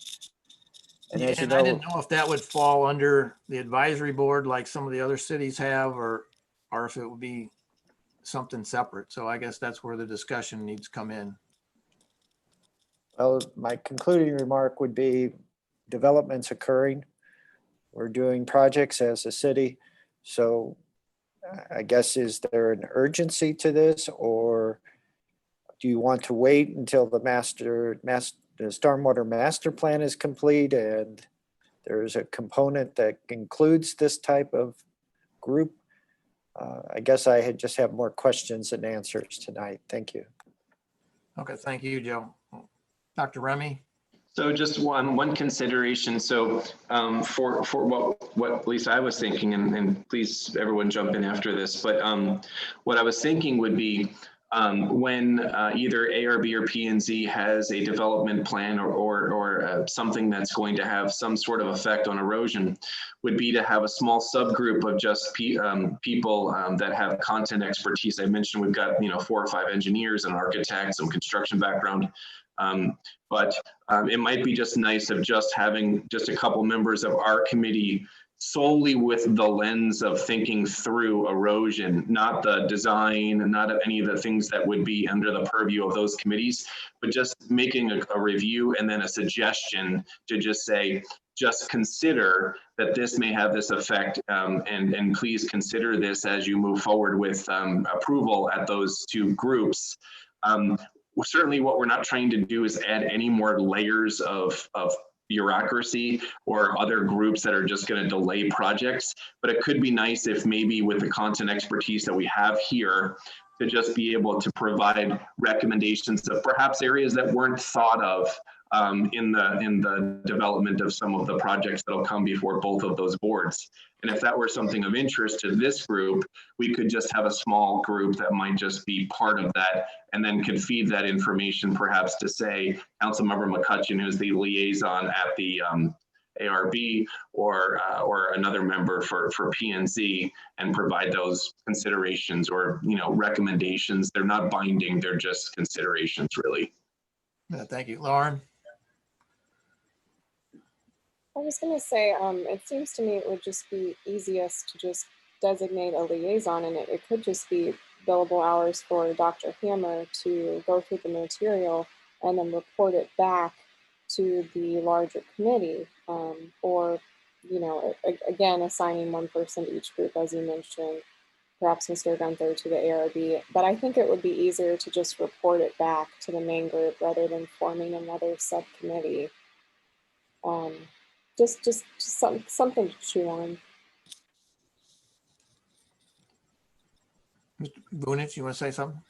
And as you And I know, didn't know if that would fall under the advisory board like some of the other cities have, or if it would be something separate. So I guess that's where the discussion needs to come in. well, my concluding remark would be developments occurring. We're doing projects as a city. So I guess, is there an urgency to this, or do you want to wait until the stormwater master plan is complete and there's a component that includes this type of group? I guess I just have more questions than answers tonight. Thank you. Okay, thank you, Joe. Dr. Remy? So just one consideration. So for what at least I was thinking, and please everyone jump in after this, but what I was thinking would be when either ARB or P&Z has a development plan or something that's going to have some sort of effect on erosion, would be to have a small subgroup of just people that have content expertise. I mentioned we've got 4 or 5 engineers and architects, some construction background. But it might be just nice of just having just a couple members of our committee solely with the lens of thinking through erosion, not the design and not any of the things that would be under the purview of those committees, but just making a review and then a suggestion to just say, just consider that this may have this effect, and please consider this as you move forward with approval at those 2 groups. Certainly what we're not trying to do is add any more layers of bureaucracy or other groups that are just going to delay projects. But it could be nice if maybe with the content expertise that we have here to just be able to provide recommendations of perhaps areas that weren't thought of in the development of some of the projects that'll come before both of those boards. And if that were something of interest to this group, we could just have a small group that might just be part of that and then could feed that information perhaps to say Councilmember McCutcheon, who's the liaison at the ARB, or another member for P&Z, and provide those considerations or recommendations. They're not binding, they're just considerations really. Yeah, thank you. Lauren? I was going to say, it seems to me it would just be easiest to just designate a liaison, and it could just be billable hours for Dr. Hammer to go through the material and then report it back to the larger committee, or, again, assigning one person to each group, as you mentioned, perhaps Mr. Gunther to the ARB. But I think it would be easier to just report it back to the main group rather than forming another subcommittee. Just something to chew on. Mr. Vunich, you want to say something?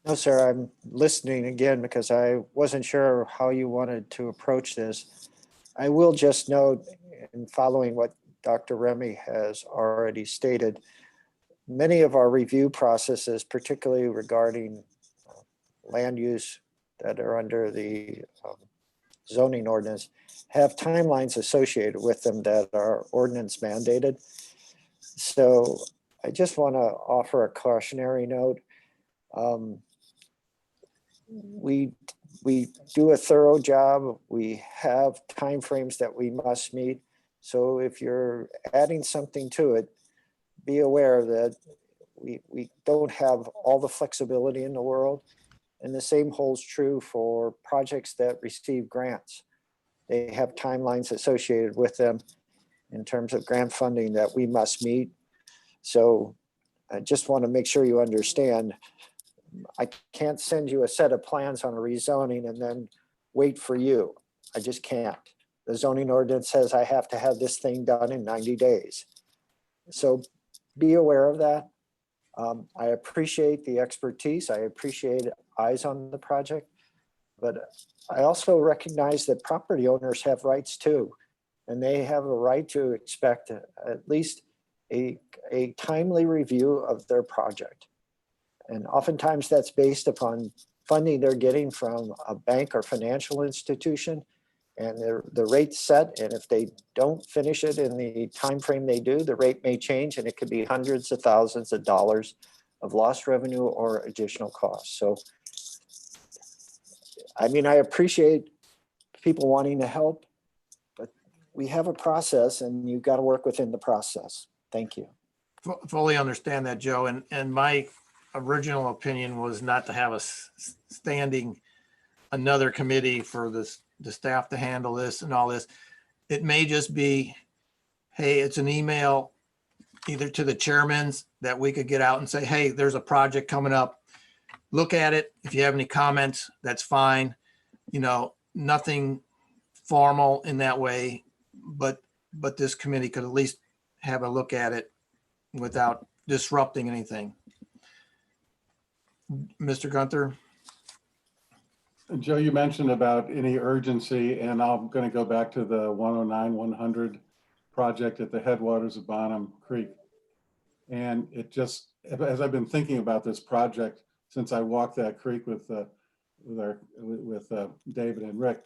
No, sir, I'm listening again because I wasn't sure how you wanted to approach this. I will just note, in following what Dr. Remy has already stated, many of our review processes, particularly regarding land use that are under the zoning ordinance, have timelines associated with them that are ordinance mandated. So I just want to offer a cautionary note. We do a thorough job. We have timeframes that we must meet. So if you're adding something to it, be aware that we don't have all the flexibility in the world. And the same holds true for projects that receive grants. They have timelines associated with them in terms of grant funding that we must meet. So I just want to make sure you understand, I can't send you a set of plans on a rezoning and then wait for you. I just can't. The zoning ordinance says I have to have this thing done in 90 days. So be aware of that. I appreciate the expertise. I appreciate eyes on the project, but I also recognize that property owners have rights too, and they have a right to expect at least a timely review of their project. And oftentimes that's based upon funding they're getting from a bank or financial institution, and the rate's set. And if they don't finish it in the time frame they do, the rate may change, and it could be hundreds of thousands of dollars of lost revenue or additional costs. So, I mean, I appreciate people wanting to help, but we have a process, and you've got to work within the process. Thank you. Fully understand that, Joe. And my original opinion was not to have a standing another committee for the staff to handle this and all this. It may just be, hey, it's an email either to the chairmans that we could get out and say, hey, there's a project coming up. Look at it. If you have any comments, that's fine. You know, nothing formal in that way, but this committee could at least have a look at it without disrupting anything. Mr. Gunther? Joe, you mentioned about any urgency, and I'm going to go back to the 109-100 project at the headwaters of Bonham Creek. And it just, as I've been thinking about this project since I walked that creek with David and Rick,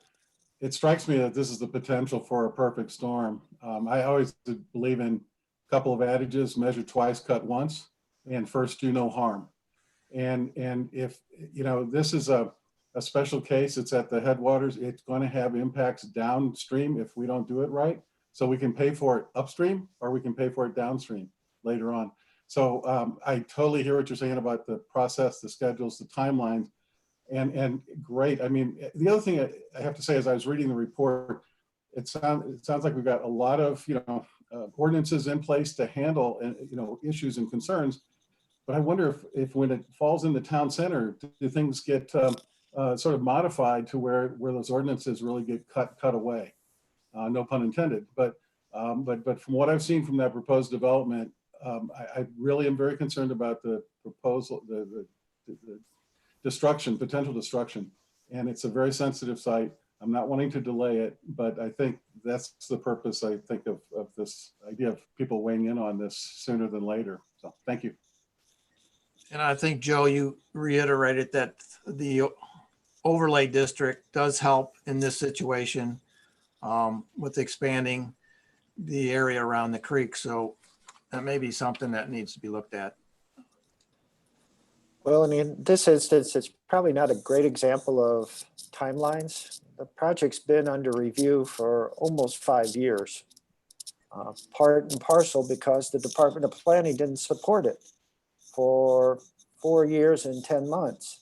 it strikes me that this is the potential for a perfect storm. I always believe in a couple of adages: measure twice, cut once, and first do no harm. And if, you know, this is a special case, it's at the headwaters, it's going to have impacts downstream if we don't do it right. So we can pay for it upstream, or we can pay for it downstream later on. So I totally hear what you're saying about the process, the schedules, the timelines, and great. I mean, the other thing I have to say, as I was reading the report, it sounds like we've got a lot of, you know, ordinances in place to handle, you know, issues and concerns. But I wonder if when it falls in the town center, do things get sort of modified to where those ordinances really get cut away? No pun intended. But from what I've seen from that proposed development, I really am very concerned about the proposal, the destruction, potential destruction. And it's a very sensitive site. I'm not wanting to delay it, but I think that's the purpose, I think, of this idea of people weighing in on this sooner than later. So thank you. And I think, Joe, you reiterated that the overlay district does help in this situation with expanding the area around the creek. So that may be something that needs to be looked at. Well, and in this instance, it's probably not a great example of timelines. The project's been under review for almost 5 years, part and parcel because the Department of Planning didn't support it for 4 years and 10 months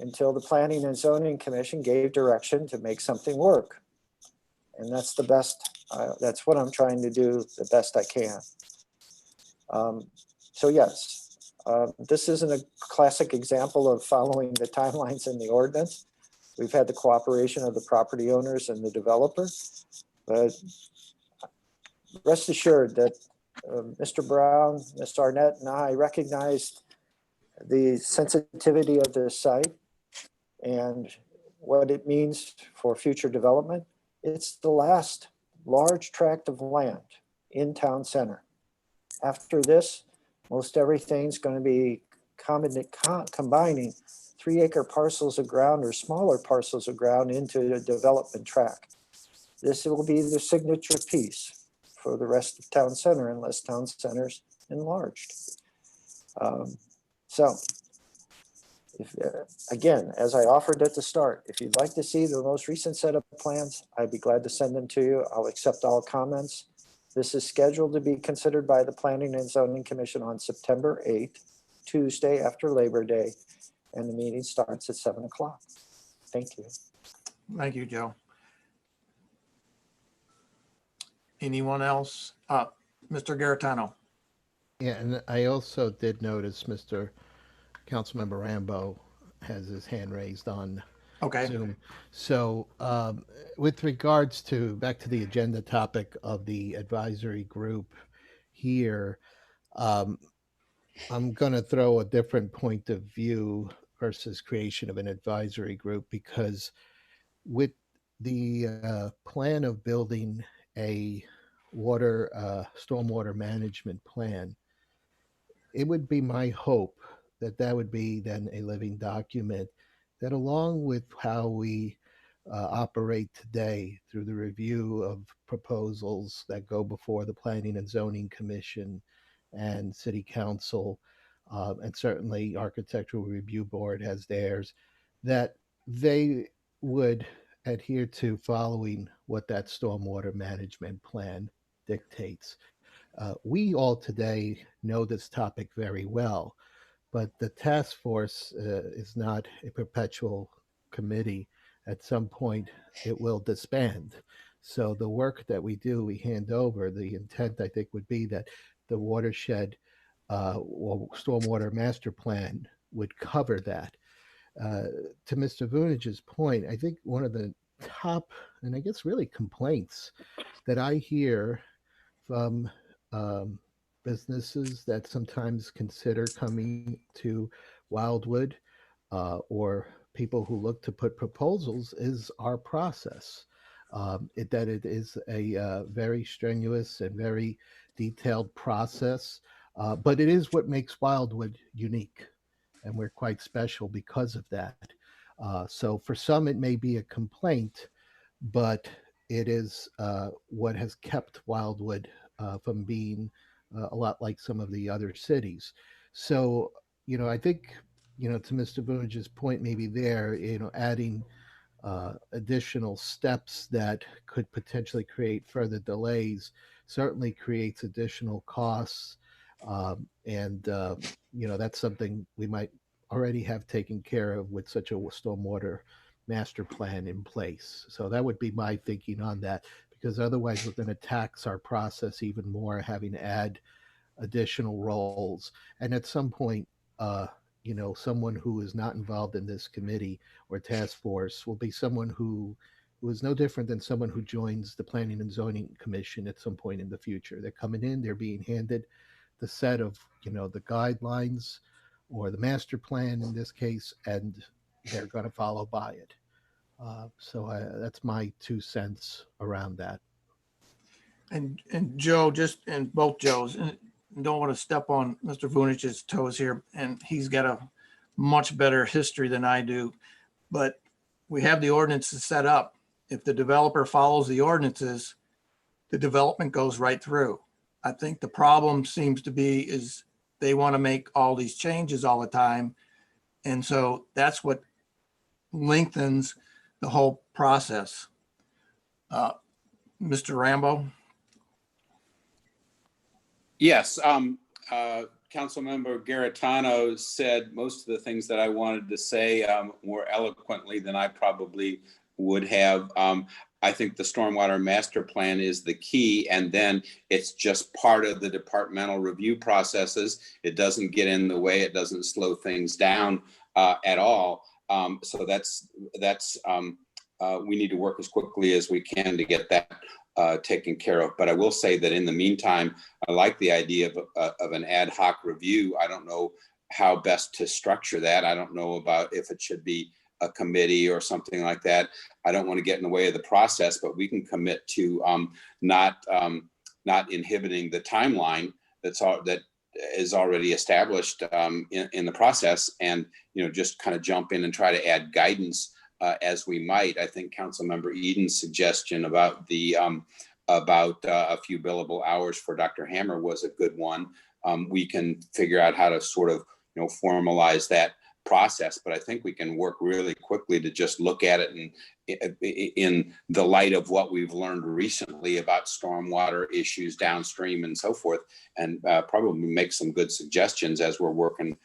until the Planning and Zoning Commission gave direction to make something work. And that's the best, that's what I'm trying to do the best I can. So yes, this isn't a classic example of following the timelines in the ordinance. We've had the cooperation of the property owners and the developer, but rest assured that Mr. Brown, Ms. Arnett, and I recognized the sensitivity of this site and what it means for future development. It's the last large tract of land in town center. After this, most everything's going to be combining 3-acre parcels of ground or smaller parcels of ground into a development track. This will be the signature piece for the rest of town center unless town center's enlarged. So if, again, as I offered at the start, if you'd like to see the most recent set of plans, I'd be glad to send them to you. I'll accept all comments. This is scheduled to be considered by the Planning and Zoning Commission on September 8th, Tuesday after Labor Day, and the meeting starts at 7 o'clock. Thank you. Thank you, Joe. Anyone else? Mr. Garitano. Yeah, and I also did notice Mr. Councilmember Rambo has his hand raised on Zoom. So with regards to, back to the agenda topic of the advisory group here, I'm going to throw a different point of view versus creation of an advisory group, because with the plan of building a stormwater management plan, it would be my hope that that would be then a living document that, along with how we operate today through the review of proposals that go before the Planning and Zoning Commission and City Council, and certainly Architectural Review Board has theirs, that they would adhere to following what that stormwater management plan dictates. We all today know this topic very well, but the task force is not a perpetual committee. At some point, it will disband. So the work that we do, we hand over. The intent, I think, would be that the watershed or stormwater master plan would cover that. To Mr. Vunich's point, I think one of the top, and I guess really complaints that I hear from businesses that sometimes consider coming to Wildwood or people who look to put proposals is our process. That it is a very strenuous and very detailed process, but it is what makes Wildwood unique, and we're quite special because of that. So for some, it may be a complaint, but it is what has kept Wildwood from being a lot like some of the other cities. So, I think, to Mr. Vunich's point, maybe there, adding additional steps that could potentially create further delays certainly creates additional costs. And that's something we might already have taken care of with such a stormwater master plan in place. So that would be my thinking on that, because otherwise we're going to tax our process even more, having to add additional roles. And at some point, someone who is not involved in this committee or task force will be someone who is no different than someone who joins the Planning and Zoning Commission at some point in the future. They're coming in, they're being handed the set of, the guidelines or the master plan in this case, and they're going to follow by it. So that's my 2 cents around that. And Joe, and both Joes, and don't want to step on Mr. Vunich's toes here, and he's got a much better history than I do, but we have the ordinances set up. If the developer follows the ordinances, the development goes right through. I think the problem seems to be is they want to make all these changes all the time. And so that's what lengthens the whole process. Mr. Rambo? Yes, Councilmember Garitano said most of the things that I wanted to say more eloquently than I probably would have. I think the Stormwater Master Plan is the key, and then it's just part of the departmental review processes. It doesn't get in the way. It doesn't slow things down at all. So we need to work as quickly as we can to get that taken care of. But I will say that in the meantime, I like the idea of an ad hoc review. I don't know how best to structure that. I don't know about if it should be a committee or something like that. I don't want to get in the way of the process, but we can commit to not not inhibiting the timeline that is already established in the process, and just kind of jump in and try to add guidance as we might. I think Councilmember Eden's suggestion about a few billable hours for Dr. Hammer was a good one. We can figure out how to sort of formalize that process, but I think we can work really quickly to just look at it in the light of what we've learned recently about stormwater issues downstream and so forth, and probably make some good suggestions as we're working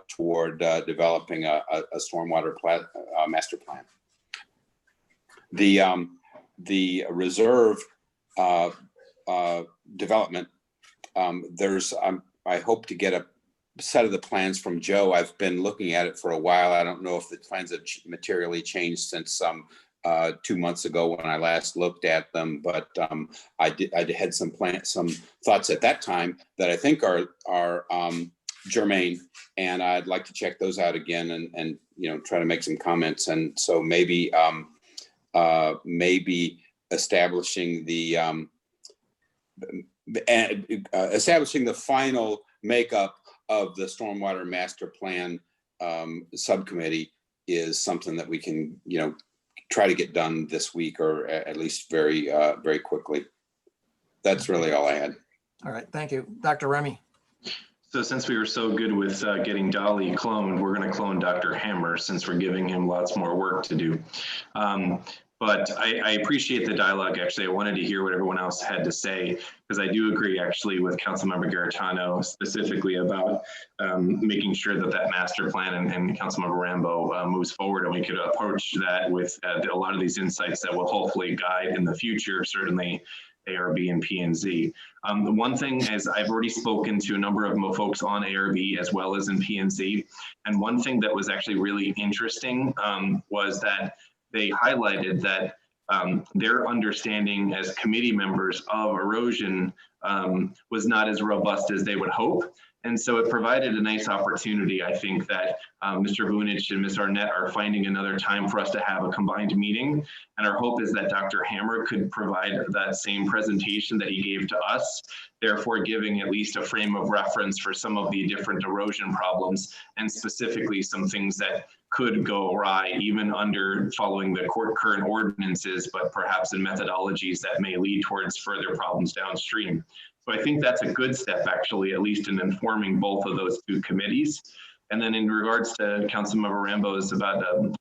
toward developing a stormwater master plan. The reserve development, I hope to get a set of the plans from Joe. I've been looking at it for a while. I don't know if the plans have materially changed since 2 months ago when I last looked at them, but I had some thoughts at that time that I think are germane, and I'd like to check those out again and try to make some comments. And so maybe establishing the final makeup of the Stormwater Master Plan subcommittee is something that we can, try to get done this week, or at least very quickly. That's really all I had. All right, thank you. Dr. Remy. So since we were so good with getting Dolly cloned, we're going to clone Dr. Hammer since we're giving him lots more work to do. But I appreciate the dialogue. Actually, I wanted to hear what everyone else had to say, because I do agree actually with Councilmember Garetano specifically about making sure that master plan and Councilmember Rambo moves forward, and we could approach that with a lot of these insights that will hopefully guide in the future, certainly ARB and P&Z. The one thing is I've already spoken to a number of folks on ARB as well as in P&Z. And one thing that was actually really interesting was that they highlighted that their understanding as committee members of erosion was not as robust as they would hope. And so it provided a nice opportunity. I think that Mr. Vunich and Ms. Arnett are finding another time for us to have a combined meeting. And our hope is that Dr. Hammer could provide that same presentation that he gave to us, therefore giving at least a frame of reference for some of the different erosion problems, and specifically some things that could go awry even under following the current ordinances, but perhaps in methodologies that may lead towards further problems downstream. So I think that's a good step, actually, at least in informing both of those two committees. And then in regards to Councilmember Rambo's about a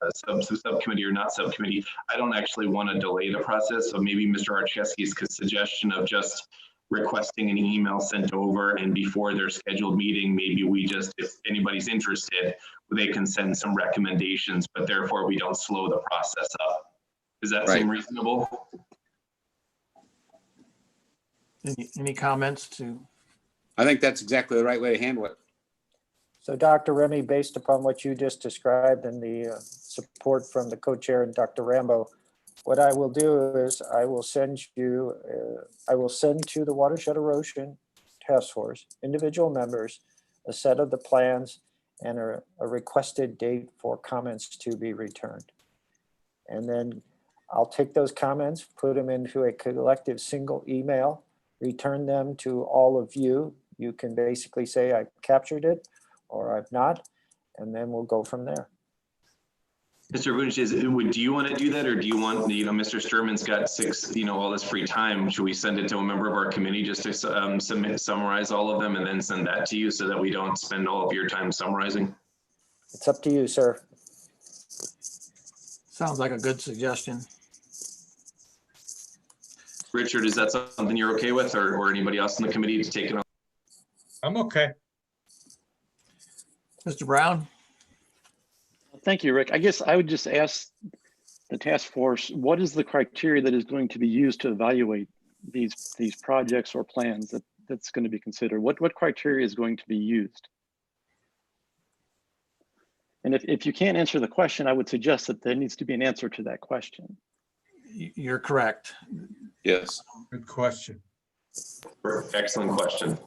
subcommittee or not subcommittee, I don't actually want to delay the process. So maybe Mr. Archesky's suggestion of just requesting an email sent over, and before their scheduled meeting, maybe we just, if anybody's interested, they can send some recommendations, but therefore we don't slow the process up. Does that seem reasonable? Any comments to? I think that's exactly the right way to handle it. So Dr. Remy, based upon what you just described and the support from the co-chair and Dr. Rambo, what I will do is I will send to the Watershed Erosion Task Force, individual members, a set of the plans and a requested date for comments to be returned. And then I'll take those comments, put them into a collective single email, return them to all of you. You can basically say I've captured it or I've not, and then we'll go from there. Mr. Vunich, do you want to do that, or do you want, Mr. Sturman's got all this free time. Should we send it to a member of our committee just to summarize all of them and then send that to you so that we don't spend all of your time summarizing? It's up to you, sir. Sounds like a good suggestion. Richard, is that something you're okay with, or anybody else in the committee to take it on? I'm okay. Mr. Brown? Thank you, Rick. I guess I would just ask the task force, what is the criteria that is going to be used to evaluate these projects or plans that's going to be considered? What criteria is going to be used? And if you can't answer the question, I would suggest that there needs to be an answer to that question. You're correct. Yes. Good question. Excellent question.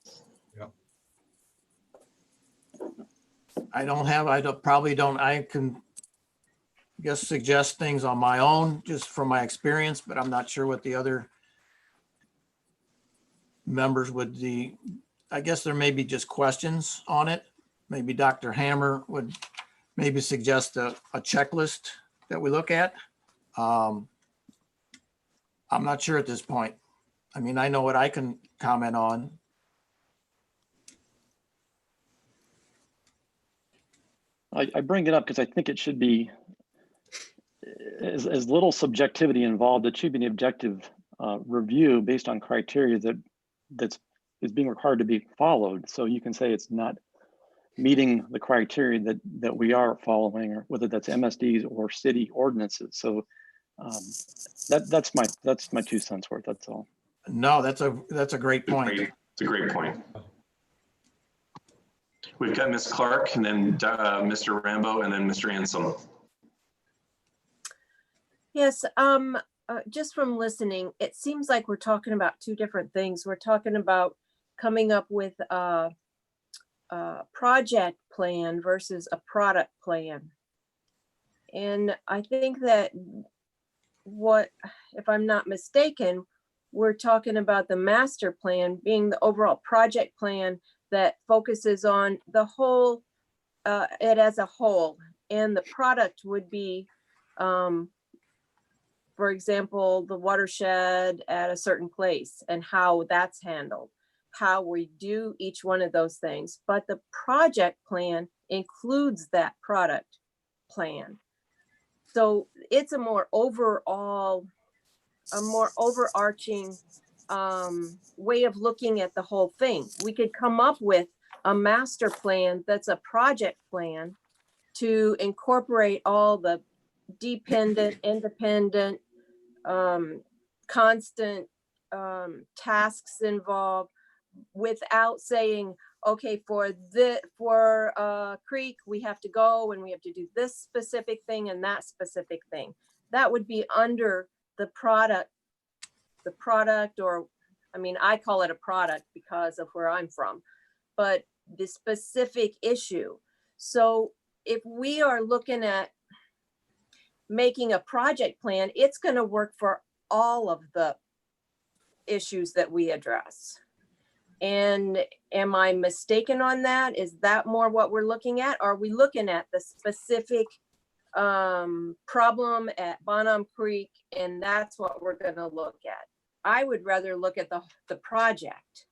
I can just suggest things on my own, just from my experience, but I'm not sure what the other members would I guess there may be just questions on it. Maybe Dr. Hammer would maybe suggest a checklist that we look at. I'm not sure at this point. I mean, I know what I can comment on. I bring it up because I think it should be as little subjectivity involved. It should be an objective review based on criteria that is being required to be followed. So you can say it's not meeting the criteria that we are following, or whether that's MSDs or city ordinances. So that's my 2 cents worth. That's all. No, that's a great point. It's a great point. We've got Ms. Clark, and then Mr. Rambo, and then Mr. Anselm. Yes, just from listening, it seems like we're talking about two different things. We're talking about coming up with a project plan versus a product plan. And I think that if I'm not mistaken, we're talking about the master plan being the overall project plan that focuses on the whole, it as a whole, and the product would be, for example, the watershed at a certain place and how that's handled, how we do each one of those things. But the project plan includes that product plan. So it's a more overall, a more overarching way of looking at the whole thing. We could come up with a master plan that's a project plan to incorporate all the dependent, independent, constant tasks involved, without saying, okay, for creek, we have to go and we have to do this specific thing and that specific thing. That would be under the product, or, I mean, I call it a product because of where I'm from, but the specific issue. So if we are looking at making a project plan, it's going to work for all of the issues that we address. And am I mistaken on that? Is that more what we're looking at? Are we looking at the specific problem at Bonham Creek, and that's what we're going to look at? I would rather look at the project.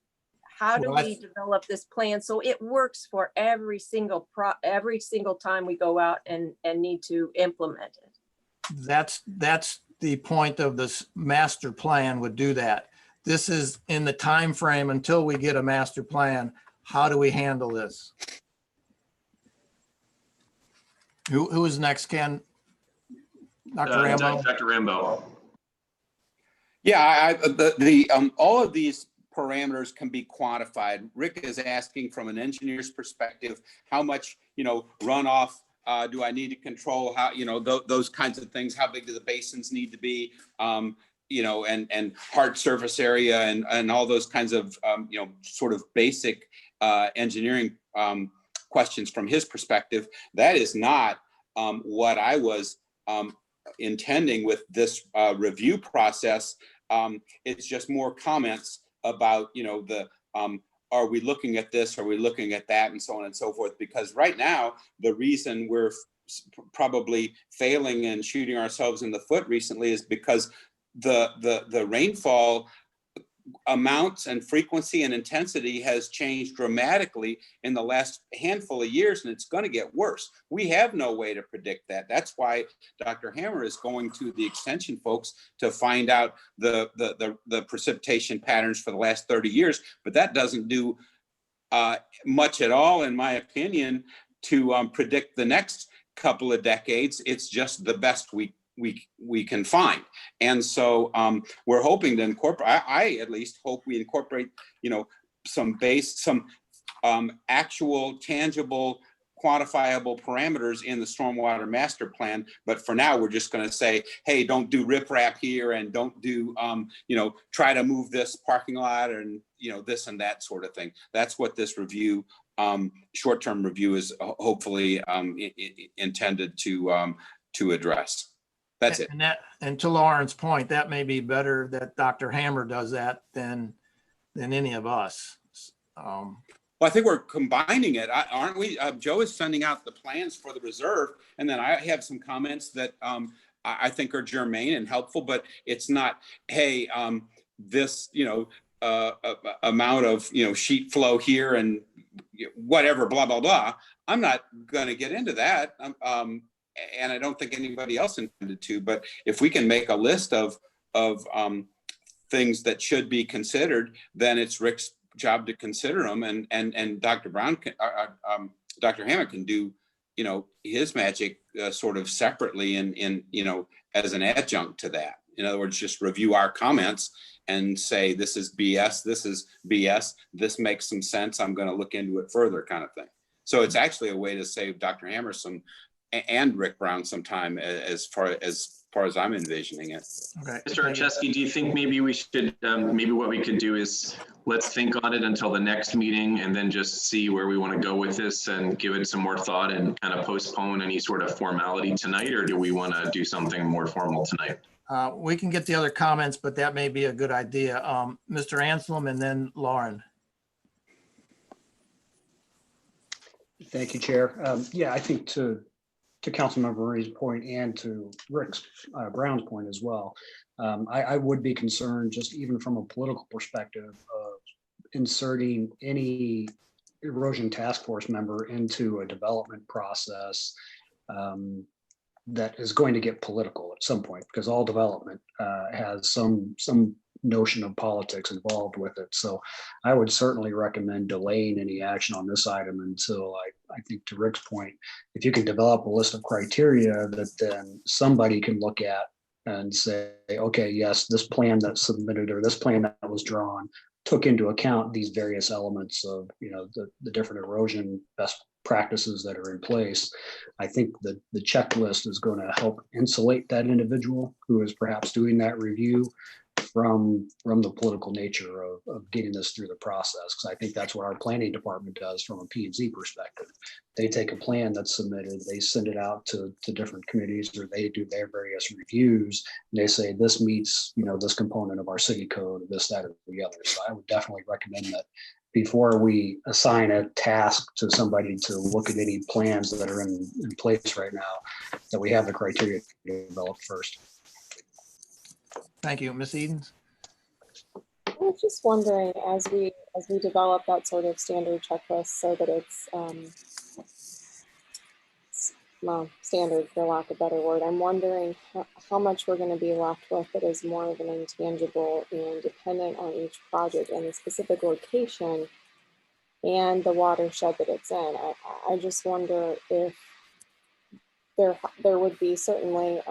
How do we develop this plan so it works for every single time we go out and need to implement it? That's the point of this master plan would do that. This is in the time frame until we get a master plan. How do we handle this? Who is next, Ken? Dr. Rambo? Dr. Rambo. Yeah, all of these parameters can be quantified. Rick is asking from an engineer's perspective, how much, runoff do I need to control? How, those kinds of things. How big do the basins need to be? And hard surface area and all those kinds of, sort of basic engineering questions from his perspective. That is not what I was intending with this review process. It's just more comments about, are we looking at this? Are we looking at that? And so on and so forth. Because right now, the reason we're probably failing and shooting ourselves in the foot recently is because the rainfall amounts and frequency and intensity has changed dramatically in the last handful of years, and it's going to get worse. We have no way to predict that. That's why Dr. Hammer is going to the extension folks to find out the precipitation patterns for the last 30 years, but that doesn't do much at all, in my opinion, to predict the next couple of decades. It's just the best we can find. And so we're hoping to incorporate, I at least hope we incorporate, some actual tangible quantifiable parameters in the stormwater master plan. But for now, we're just going to say, hey, don't do riprap here, and don't do, try to move this parking lot, and, this and that sort of thing. That's what this review, short-term review, is hopefully intended to address. That's it. And to Lauren's point, that may be better that Dr. Hammer does that than than any of us. Well, I think we're combining it, aren't we? Joe is sending out the plans for the reserve, and then I have some comments that I think are germane and helpful, but it's not, hey, this, amount of, sheet flow here and whatever, blah, blah, blah. I'm not going to get into that. And I don't think anybody else intended to, but if we can make a list of things that should be considered, then it's Rick's job to consider them, and Dr. Brown can, Dr. Hammond can do, his magic sort of separately in as an adjunct to that. In other words, just review our comments and say, this is BS, this is BS, this makes some sense, I'm going to look into it further, kind of thing. So it's actually a way to save Dr. Hammer and Rick Brown some time as far as I'm envisioning it. Okay. Mr. Archeski, do you think maybe we should, maybe what we could do is let's think on it until the next meeting and then just see where we want to go with this and give it some more thought and kind of postpone any sort of formality tonight, or do we want to do something more formal tonight? We can get the other comments, but that may be a good idea. Mr. Anselm and then Lauren. Thank you, Chair. Yeah, I think to Councilmember Marie's point and to Rick's Brown's point as well, I would be concerned just even from a political perspective of inserting any erosion task force member into a development process that is going to get political at some point, because all development has some notion of politics involved with it. So I would certainly recommend delaying any action on this item until I think to Rick's point, if you can develop a list of criteria that then somebody can look at and say, okay, yes, this plan that's submitted or this plan that was drawn took into account these various elements of, the different erosion best practices that are in place. I think that the checklist is going to help insulate that individual who is perhaps doing that review from the political nature of getting this through the process. Because I think that's what our planning department does from a P&Z perspective. They take a plan that's submitted, they send it out to different committees, or they do their various reviews, and they say this meets, this component of our city code, this, that, or the other. So I would definitely recommend that before we assign a task to somebody to look at any plans that are in place right now, that we have the criteria developed first. Thank you. Ms. Edens? I was just wondering, as we develop that sort of standard checklist so that it's well, standard for lack of a better word, I'm wondering how much we're going to be left with that is more of an intangible and dependent on each project and the specific location and the watershed that it's in. I just wonder if there would be certainly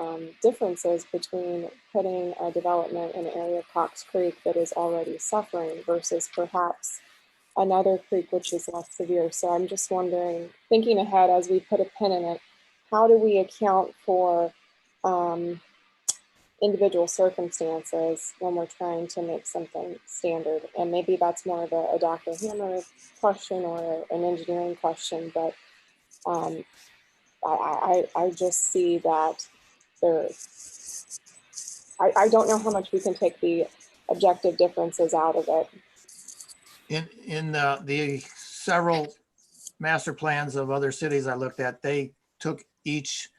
differences between putting a development in an area of Cox Creek that is already suffering versus perhaps another creek which is less severe. So I'm just wondering, thinking ahead as we put a pin in it, how do we account for individual circumstances when we're trying to make something standard? And maybe that's more of a Dr. Hammer question or an engineering question, but I just see that I don't know how much we can take the objective differences out of it. In the several master plans of other cities I looked at, they took each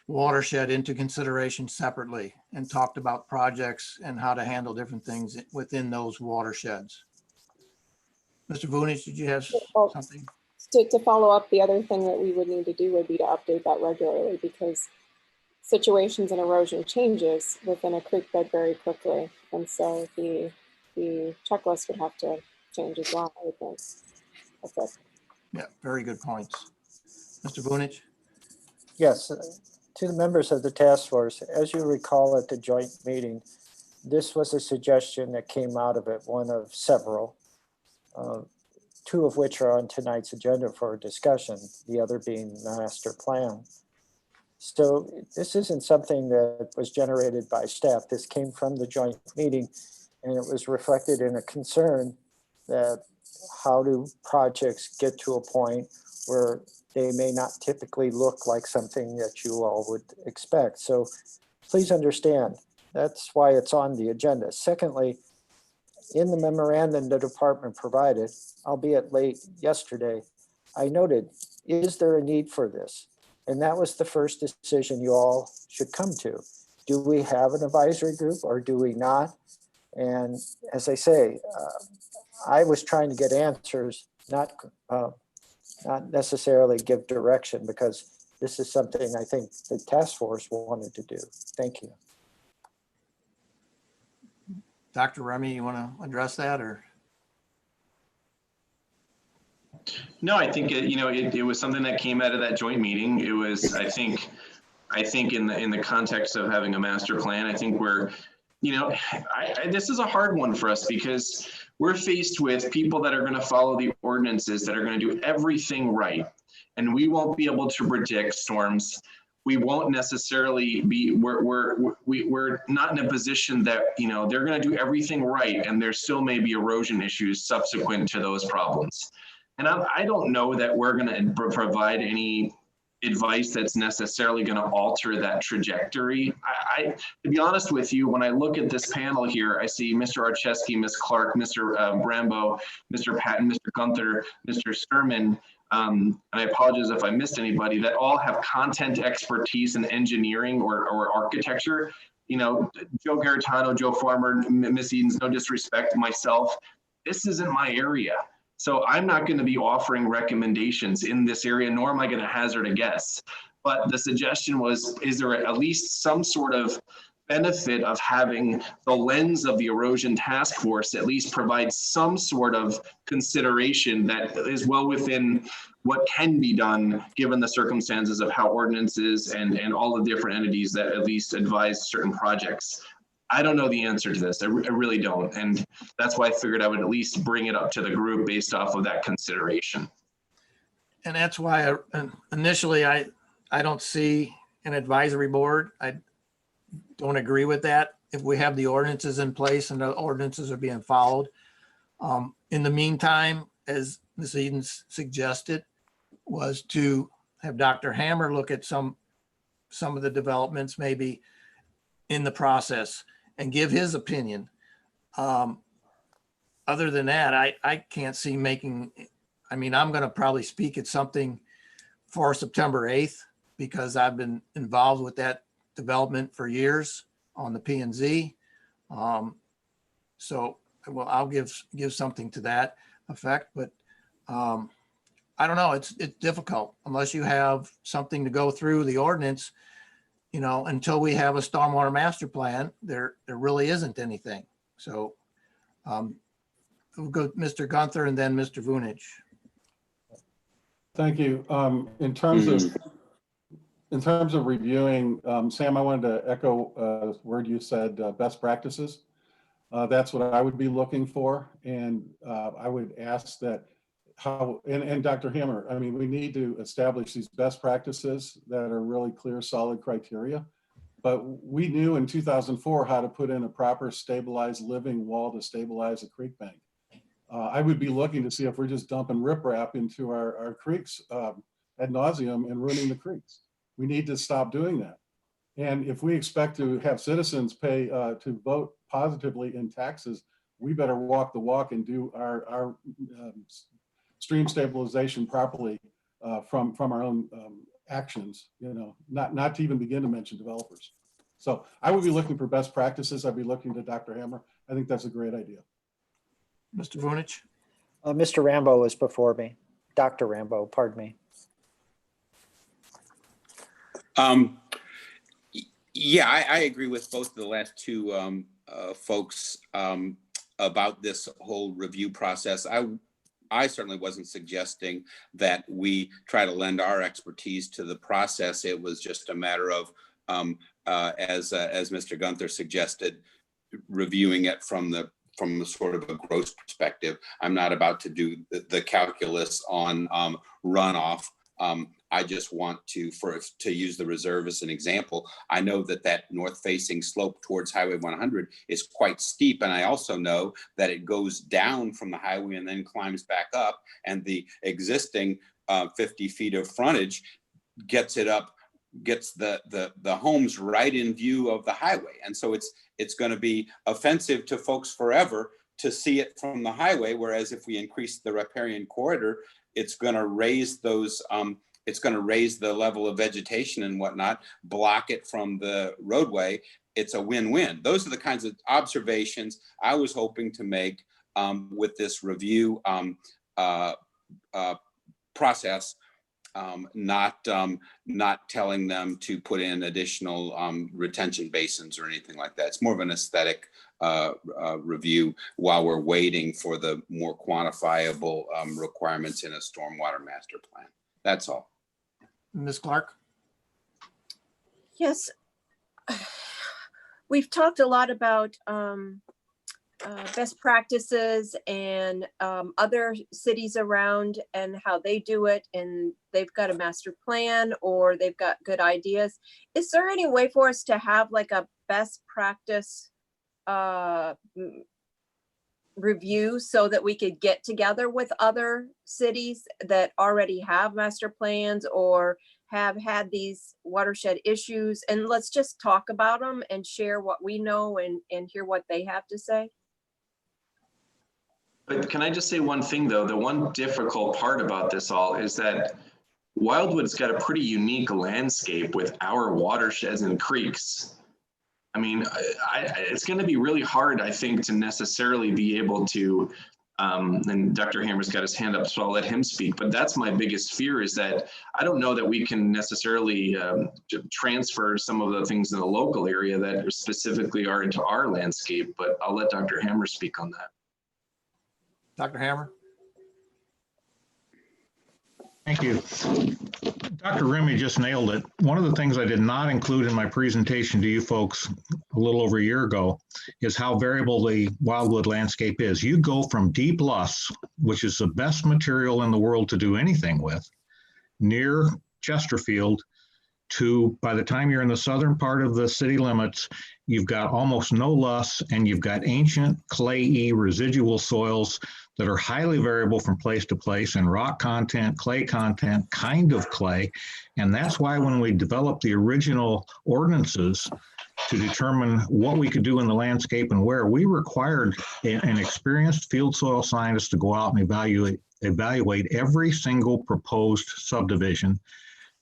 watershed into consideration separately and talked about projects and how to handle different things within those watersheds. Mr. Vunich, did you have something? To follow up, the other thing that we would need to do would be to update that regularly, because situations in erosion changes within a creek bed very quickly. And so the checklist would have to change as well, I would think. That's it. Yeah, very good points. Mr. Vunich? Yes, to the members of the task force, as you recall at the joint meeting, this was a suggestion that came out of it, one of several, two of which are on tonight's agenda for discussion, the other being the master plan. So this isn't something that was generated by staff. This came from the joint meeting, and it was reflected in a concern that how do projects get to a point where they may not typically look like something that you all would expect. So please understand, that's why it's on the agenda. Secondly, In the memorandum the department provided, albeit late yesterday, I noted, is there a need for this? And that was the first decision you all should come to. Do we have an advisory group or do we not? And as I say, I was trying to get answers, not necessarily give direction, because this is something I think the task force wanted to do. Thank you. Dr. Remy, you want to address that, or? No, I think it was something that came out of that joint meeting. It was, I think in the context of having a master plan, I think we're, this is a hard one for us because we're faced with people that are going to follow the ordinances, that are going to do everything right, and we won't be able to predict storms. We won't necessarily be, we're not in a position that, they're going to do everything right, and there still may be erosion issues subsequent to those problems. And I don't know that we're going to provide any advice that's necessarily going to alter that trajectory. To be honest with you, when I look at this panel here, I see Mr. Archeski, Ms. Clark, Mr. Brambo, Mr. Patton, Mr. Gunther, Mr. Sturman, and I apologize if I missed anybody, that all have content expertise in engineering or architecture. Joe Garitano, Joe Farmer, Miss Edens, no disrespect, myself, this isn't my area. So I'm not going to be offering recommendations in this area, nor am I going to hazard a guess. But the suggestion was, is there at least some sort of benefit of having the lens of the erosion task force at least provide some sort of consideration that is well within what can be done given the circumstances of how ordinances and all the different entities that at least advise certain projects. I don't know the answer to this. I really don't. And that's why I figured I would at least bring it up to the group based off of that consideration. And that's why initially I don't see an advisory board. I don't agree with that. If we have the ordinances in place and the ordinances are being followed. In the meantime, as Ms. Edens suggested, was to have Dr. Hammer look at some of the developments maybe in the process and give his opinion. Other than that, I can't see making, I'm going to probably speak at something for September 8th because I've been involved with that development for years on the P&Z. So, well, I'll give something to that effect, but I don't know, it's difficult unless you have something to go through the ordinance. Until we have a stormwater master plan, there really isn't anything. So we'll go Mr. Gunther and then Mr. Vunich. Thank you. In terms of reviewing, Sam, I wanted to echo a word you said, best practices. That's what I would be looking for. And I would ask that and Dr. Hammer, we need to establish these best practices that are really clear, solid criteria. But we knew in 2004 how to put in a proper stabilized living wall to stabilize a creek bank. I would be looking to see if we're just dumping riprap into our creeks ad nauseum and ruining the creeks. We need to stop doing that. And if we expect to have citizens pay to vote positively in taxes, we better walk the walk and do our stream stabilization properly from our own actions, not to even begin to mention developers. So I would be looking for best practices. I'd be looking to Dr. Hammer. I think that's a great idea. Mr. Vunich? Mr. Rambo is before me. Dr. Rambo, pardon me. Yeah, I agree with both of the last two folks about this whole review process. I certainly wasn't suggesting that we try to lend our expertise to the process. It was just a matter of, as Mr. Gunther suggested, reviewing it from the sort of a gross perspective. I'm not about to do the calculus on runoff. I just want to use the reserve as an example. I know that north-facing slope towards Highway 100 is quite steep, and I also know that it goes down from the highway and then climbs back up, and the existing 50 feet of frontage gets the homes right in view of the highway. And so it's going to be offensive to folks forever to see it from the highway. Whereas if we increase the riparian corridor, it's going to raise those, it's going to raise the level of vegetation and whatnot, block it from the roadway. It's a win-win. Those are the kinds of observations I was hoping to make with this review process, not telling them to put in additional retention basins or anything like that. It's more of an aesthetic review while we're waiting for the more quantifiable requirements in a stormwater master plan. That's all. Ms. Clark? Yes. We've talked a lot about best practices and other cities around and how they do it, and they've got a master plan or they've got good ideas. Is there any way for us to have like a best practice review so that we could get together with other cities that already have master plans or have had these watershed issues, and let's just talk about them and share what we know and hear what they have to say? But can I just say one thing though? The one difficult part about this all is that Wildwood's got a pretty unique landscape with our watersheds and creeks. I mean, it's going to be really hard, I think, to necessarily be able to, and Dr. Hammer's got his hand up, so I'll let him speak, but that's my biggest fear, is that I don't know that we can necessarily transfer some of the things in the local area that specifically are into our landscape, but I'll let Dr. Hammer speak on that. Dr. Hammer? Thank you. Dr. Remy just nailed it. One of the things I did not include in my presentation to you folks a little over a year ago is how variable the wildwood landscape is. You go from deep loess, which is the best material in the world to do anything with, near Chesterfield, to, by the time you're in the southern part of the city limits, you've got almost no loess, and you've got ancient clayey residual soils that are highly variable from place to place in rock content, clay content, kind of clay. And that's why when we developed the original ordinances to determine what we could do in the landscape and where, we required an experienced field soil scientist to go out and evaluate every single proposed subdivision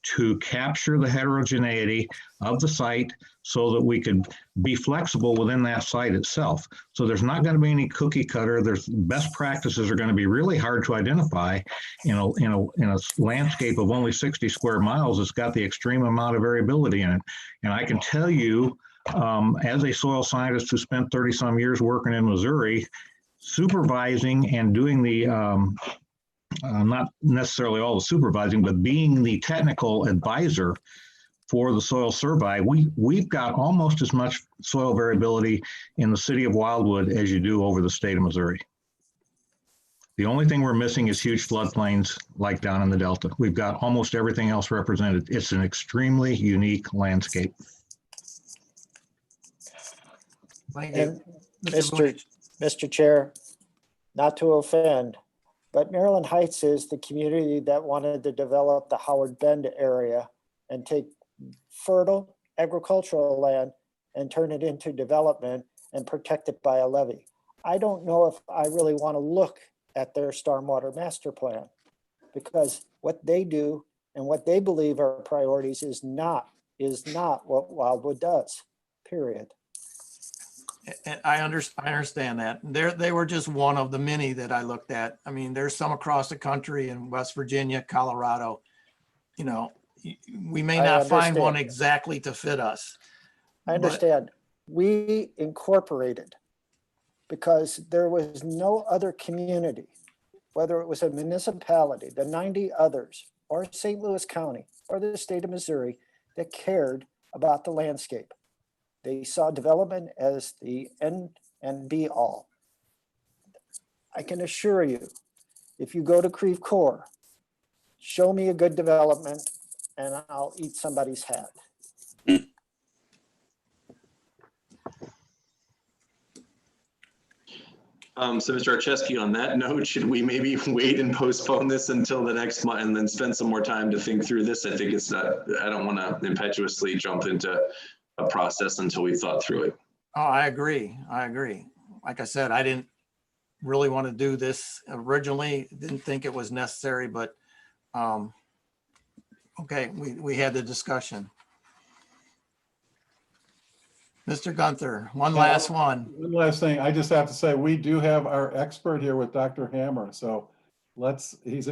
to capture the heterogeneity of the site so that we could be flexible within that site itself. So there's not going to be any cookie cutter. There's best practices are going to be really hard to identify in a landscape of only 60 square miles. It's got the extreme amount of variability in it. And I can tell you, as a soil scientist who spent 30 some years working in Missouri, supervising and doing the not necessarily all the supervising, but being the technical advisor for the soil survey, we've got almost as much soil variability in the city of Wildwood as you do over the state of Missouri. The only thing we're missing is huge floodplains like down in the Delta. We've got almost everything else represented. It's an extremely unique landscape. Thank you. And Mr. Chair, not to offend, but Maryland Heights is the community that wanted to develop the Howard Bend area and take fertile agricultural land and turn it into development and protect it by a levee. I don't know if I really want to look at their stormwater master plan, because what they do and what they believe are priorities is not what Wildwood does, period. And I understand that. They were just one of the many that I looked at. I mean, there's some across the country in West Virginia, Colorado. You know, we may not find one exactly to fit us. I understand. We incorporated because there was no other community, whether it was a municipality, the 90 others, or St. Louis County, or the state of Missouri, that cared about the landscape. They saw development as the end and be all. I can assure you, if you go to Creve Coeur, show me a good development and I'll eat somebody's hat. So Mr. Archesky, on that note, should we maybe wait and postpone this until the next month and then spend some more time to think through this? I think it's not, I don't want to impetuously jump into a process until we thought through it. Oh, I agree. Like I said, I didn't really want to do this originally. Didn't think it was necessary, but okay, we had the discussion. Mr. Gunther, one last one. One last thing, I just have to say, we do have our expert here with Dr. Hammer. So he's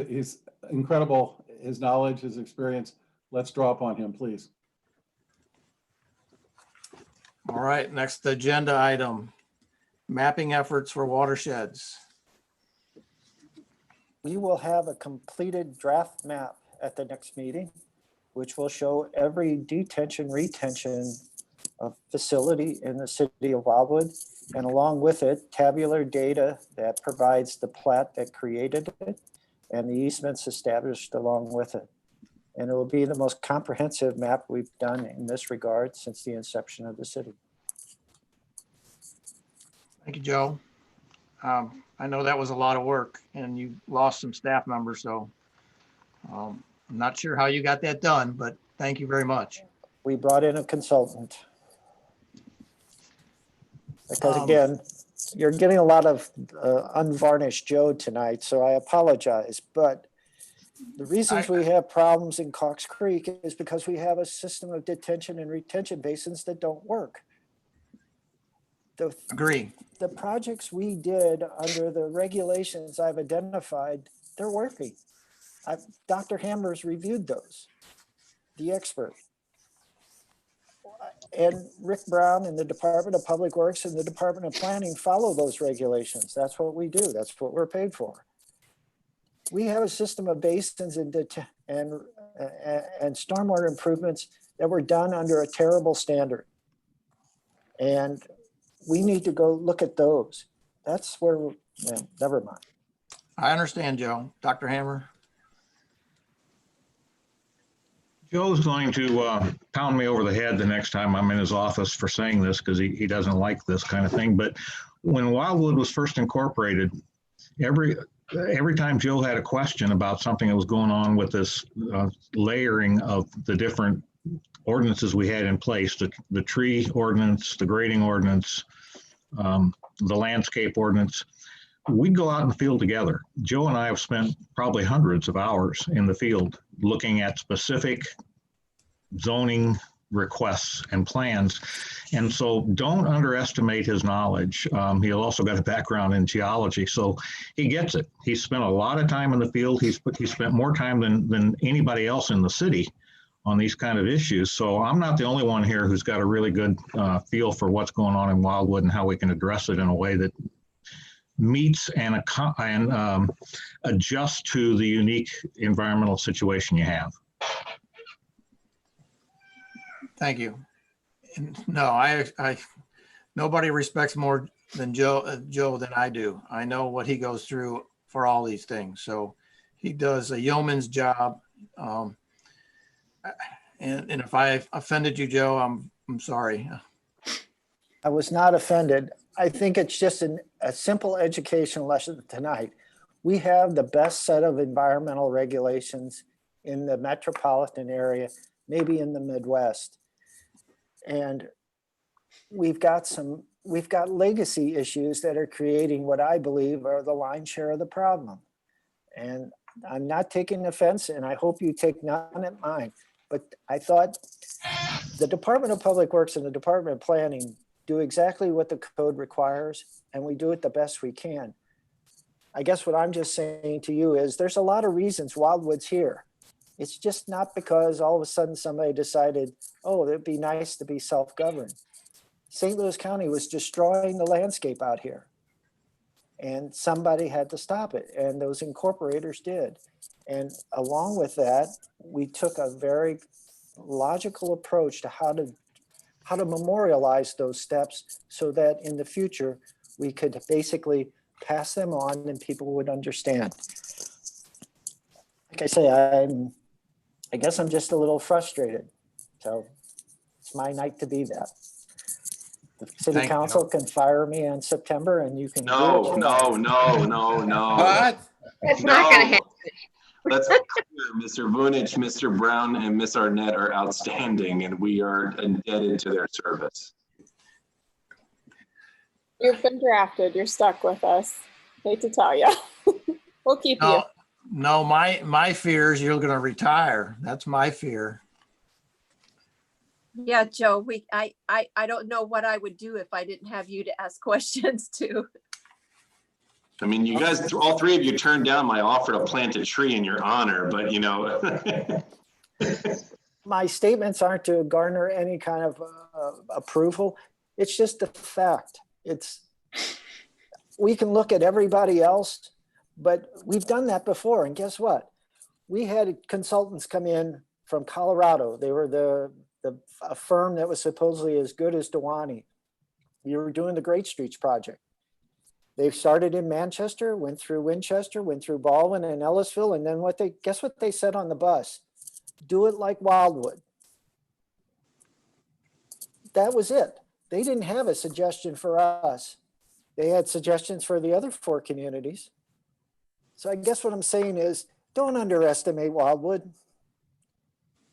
incredible, his knowledge, his experience. Let's draw upon him, please. All right, next agenda item, mapping efforts for watersheds. We will have a completed draft map at the next meeting, which will show every detention, retention of facility in the city of Wildwood, and along with it, tabular data that provides the plat that created it and the easements established along with it. And it will be the most comprehensive map we've done in this regard since the inception of the city. Thank you, Joe. I know that was a lot of work and you lost some staff members, so I'm not sure how you got that done, but thank you very much. We brought in a consultant. Because again, you're getting a lot of unvarnished Joe tonight, so I apologize. But the reasons we have problems in Cox Creek is because we have a system of detention and retention basins that don't work. Agree. The projects we did under the regulations I've identified, they're working. Dr. Hammer's reviewed those, the expert. And Rick Brown and the Department of Public Works and the Department of Planning follow those regulations. That's what we do. That's what we're paid for. We have a system of basins and stormwater improvements that were done under a terrible standard. And we need to go look at those. That's where, never mind. I understand, Joe. Dr. Hammer. Joe's going to pound me over the head the next time I'm in his office for saying this because he doesn't like this kind of thing. But when Wildwood was first incorporated, every time Joe had a question about something that was going on with this layering of the different ordinances we had in place, the tree ordinance, the grading ordinance, the landscape ordinance, we'd go out in the field together. Joe and I have spent probably hundreds of hours in the field looking at specific zoning requests and plans. And so don't underestimate his knowledge. He'll also got a background in geology, so he gets it. He's spent a lot of time in the field. He spent more time than anybody else in the city on these kind of issues. So I'm not the only one here who's got a really good feel for what's going on in Wildwood and how we can address it in a way that meets and adjusts to the unique environmental situation you have. Thank you. And no, nobody respects more than Joe than I do. I know what he goes through for all these things. So he does a yeoman's job. And if I offended you, Joe, I'm sorry. I was not offended. I think it's just a simple education lesson tonight. We have the best set of environmental regulations in the metropolitan area, maybe in the Midwest. And we've got legacy issues that are creating what I believe are the lion's share of the problem. And I'm not taking offense, and I hope you take none at mine. But I thought the Department of Public Works and the Department of Planning do exactly what the code requires, and we do it the best we can. I guess what I'm just saying to you is there's a lot of reasons Wildwood's here. It's just not because all of a sudden somebody decided, oh, it'd be nice to be self-governed. St. Louis County was destroying the landscape out here, and somebody had to stop it, and those incorporators did. And along with that, we took a very logical approach to how to memorialize those steps so that in the future we could basically pass them on and people would understand. Like I say, I guess I'm just a little frustrated. So it's my night to be that. The city council can fire me in September and you can. No. What? That's not going to happen. Let's be clear, Mr. Vunich, Mr. Brown, and Ms. Arnett are outstanding, and we are indebted to their service. You've been drafted. You're stuck with us. Hate to tell you. We'll keep you. No, my fear is you're gonna retire. That's my fear. Yeah, Joe, I don't know what I would do if I didn't have you to ask questions to. I mean, you guys, all three of you turned down my offer to plant a tree in your honor, but you know. My statements aren't to garner any kind of approval. It's just a fact. We can look at everybody else, but we've done that before. And guess what? We had consultants come in from Colorado. They were a firm that was supposedly as good as Dewani. We were doing the Great Streets project. They started in Manchester, went through Winchester, went through Baldwin and Ellisville, and then guess what they said on the bus? Do it like Wildwood. That was it. They didn't have a suggestion for us. They had suggestions for the other 4 communities. So I guess what I'm saying is, don't underestimate Wildwood.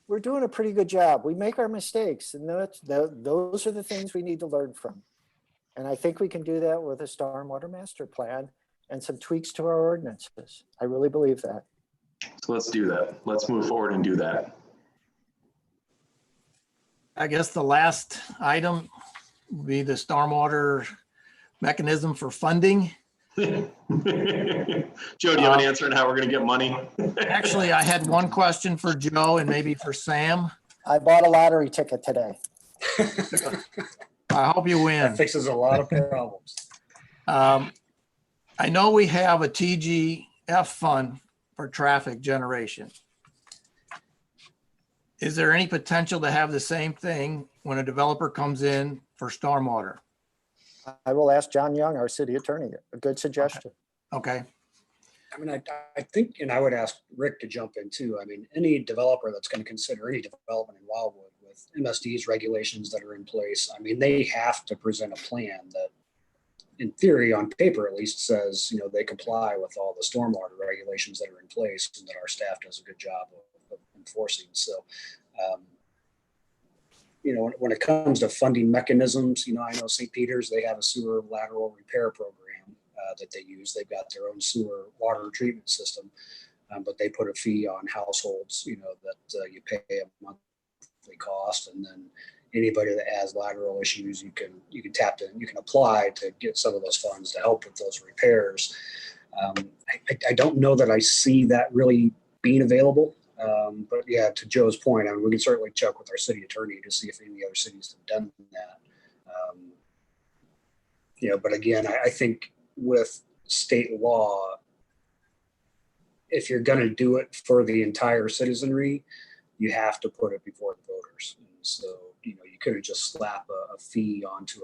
We're doing a pretty good job. We make our mistakes, and those are the things we need to learn from. And I think we can do that with a stormwater master plan and some tweaks to our ordinances. I really believe that. So let's do that. Let's move forward and do that. I guess the last item would be the stormwater mechanism for funding. Joe, do you have an answer on how we're going to get money? Actually, I had one question for Joe and maybe for Sam. I bought a lottery ticket today. I hope you win. That fixes a lot of problems. I know we have a TGF fund for traffic generation. Is there any potential to have the same thing when a developer comes in for stormwater? I will ask John Young, our city attorney. A good suggestion. Okay. I mean, I think, and I would ask Rick to jump in too. I mean, any developer that's going to consider any development in Wildwood with MSD's regulations that are in place, I mean, they have to present a plan that, in theory, on paper at least, says, they comply with all the stormwater regulations that are in place and that our staff does a good job of enforcing. So, when it comes to funding mechanisms, I know St. Peter's, they have a sewer lateral repair program that they use. They've got their own sewer water treatment system, but they put a fee on households, that you pay a monthly cost, and then anybody that has lateral issues, you can tap in, you can apply to get some of those funds to help with those repairs. I don't know that I see that really being available. But yeah, to Joe's point, I mean, we can certainly check with our city attorney to see if any of the other cities have done that. But again, I think with state law, if you're going to do it for the entire citizenry, you have to put it before the voters. And so, you couldn't just slap a fee onto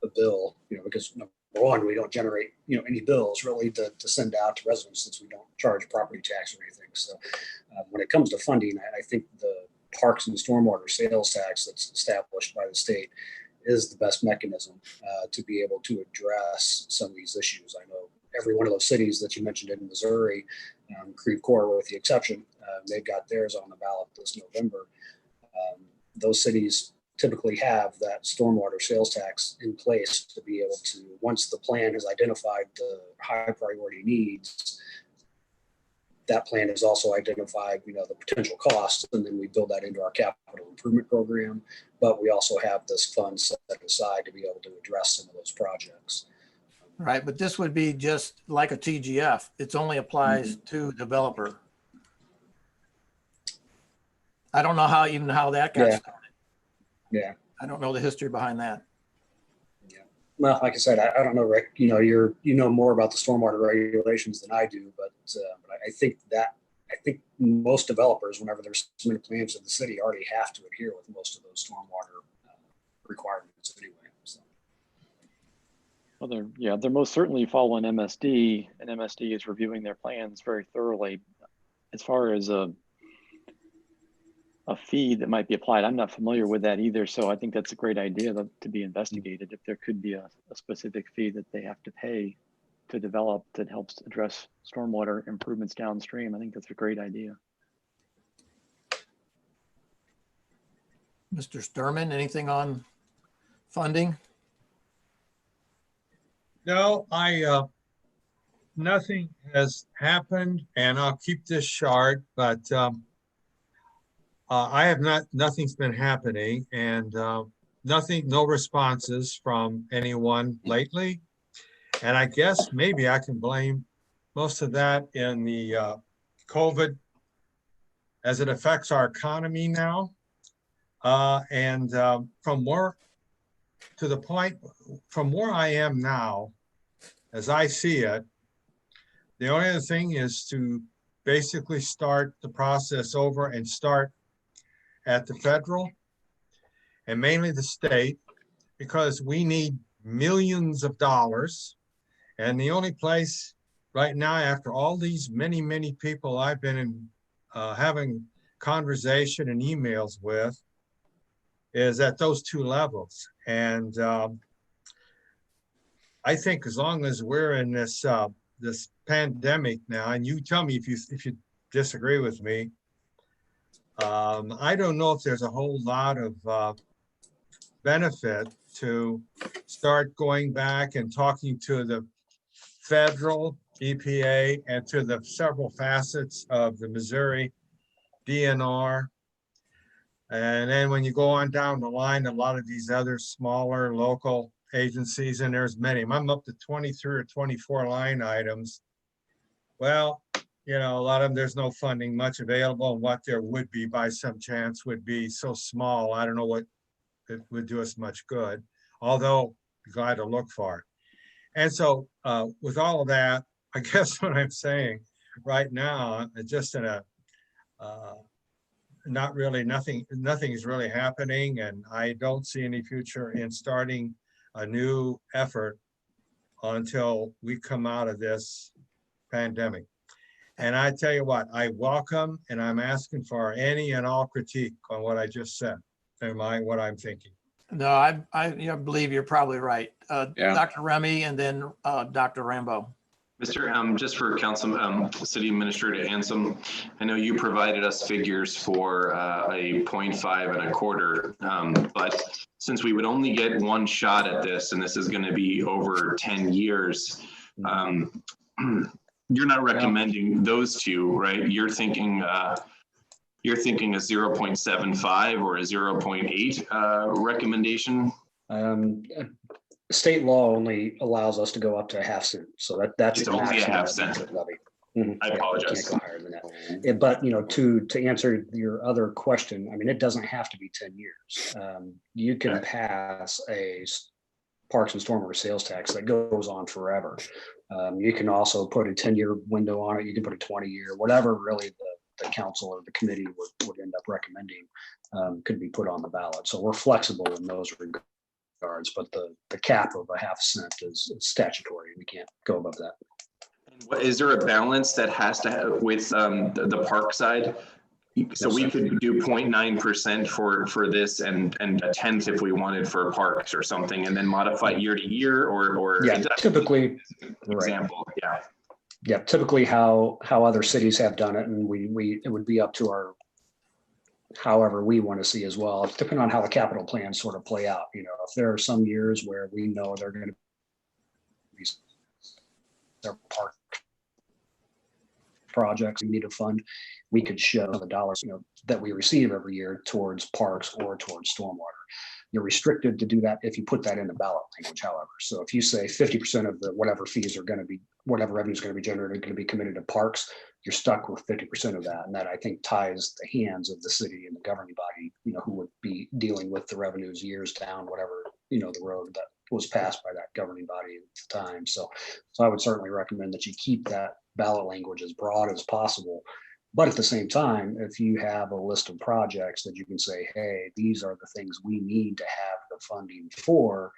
a bill, because number one, we don't generate, any bills really to send out to residents, since we don't charge property tax or anything. So when it comes to funding, I think the parks and stormwater sales tax that's established by the state is the best mechanism to be able to address some of these issues. I know every one of those cities that you mentioned in Missouri, Creve Coeur with the exception, they've got theirs on the ballot this November. Those cities typically have that stormwater sales tax in place to be able to, once the plan has identified the high priority needs, that plan has also identified, the potential costs, and then we build that into our capital improvement program. But we also have this fund set aside to be able to address some of those projects. Right, but this would be just like a TGF. It only applies to developer. I don't know how that got started. Yeah. I don't know the history behind that. Yeah. Well, like I said, I don't know, Rick, you know more about the stormwater regulations than I do, but I think most developers, whenever they're submitting plans to the city, already have to adhere with most of those stormwater requirements anyway. So. Well, they're most certainly following MSD, and MSD is reviewing their plans very thoroughly. As far as a fee that might be applied, I'm not familiar with that either. So I think that's a great idea to be investigated. If there could be a specific fee that they have to pay to develop that helps address stormwater improvements downstream, I think that's a great idea. Mr. Sturman, anything on funding? No, I nothing has happened, and I'll keep this short, but nothing's been happening, and no responses from anyone lately. And I guess maybe I can blame most of that in the COVID as it affects our economy now. From where I am now, as I see it, the only other thing is to basically start the process over and start at the federal and mainly the state, because we need millions of dollars. And the only place right now, after all these many people I've been in having conversation and emails with, is at those two levels. And I think as long as we're in this this pandemic now, and you tell me if you disagree with me, I don't know if there's a whole lot of benefit to start going back and talking to the federal EPA and to the several facets of the Missouri DNR. And then when you go on down the line, a lot of these other smaller local agencies, and there's many, I'm up to 23 or 24 line items. Well, you know, a lot of them, there's no funding much available, and what there would be by some chance would be so small. I don't know what it would do us much good, although I'm glad to look for it. And so with all of that, I guess what I'm saying right now, just in a, nothing is really happening, and I don't see any future in starting a new effort until we come out of this pandemic. And I tell you what, I welcome and I'm asking for any and all critique on what I just said, what I'm thinking. No, I believe you're probably right. Dr. Remy and then Dr. Rambo. Mr. Just for Council, City Administrator Ansom, I know you provided us figures for a 0.5 and a quarter, but since we would only get one shot at this, and this is going to be over 10 years, you're not recommending those two, right? You're thinking a 0.75 or a 0.8 recommendation? State law only allows us to go up to a half cent. So that's it's only a half cent. I apologize. Can't go higher than that. But you know, to answer your other question, I mean, it doesn't have to be 10 years. You can pass a parks and stormwater sales tax that goes on forever. You can also put a 10-year window on it. You can put a 20-year, whatever really the council or the committee would end up recommending could be put on the ballot. So we're flexible in those regards, but the cap of a half cent is statutory. We can't go above that. Is there a balance that has to have with the park side? So we could do 0.9% for this and a tenth if we wanted for parks or something, and then modify year to year, or yeah, typically example, right. Yeah, typically how other cities have done it, and it would be up to our however we want to see as well, depending on how the capital plans sort of play out. You know, if there are some years where we know they're going to be their park projects we need to fund, we could show the dollars, you know, that we receive every year towards parks or towards stormwater. You're restricted to do that if you put that in the ballot language, however. So if you say 50% of the whatever fees are going to be, whatever revenue is going to be generated, going to be committed to parks, you're stuck with 50% of that. And that, I think, ties the hands of the city and the governing body, you know, who would be dealing with the revenues years down, whatever, you know, the road that was passed by that governing body at the time. So I would certainly recommend that you keep that ballot language as broad as possible. But at the same time, if you have a list of projects that you can say, hey, these are the things we need to have the funding for,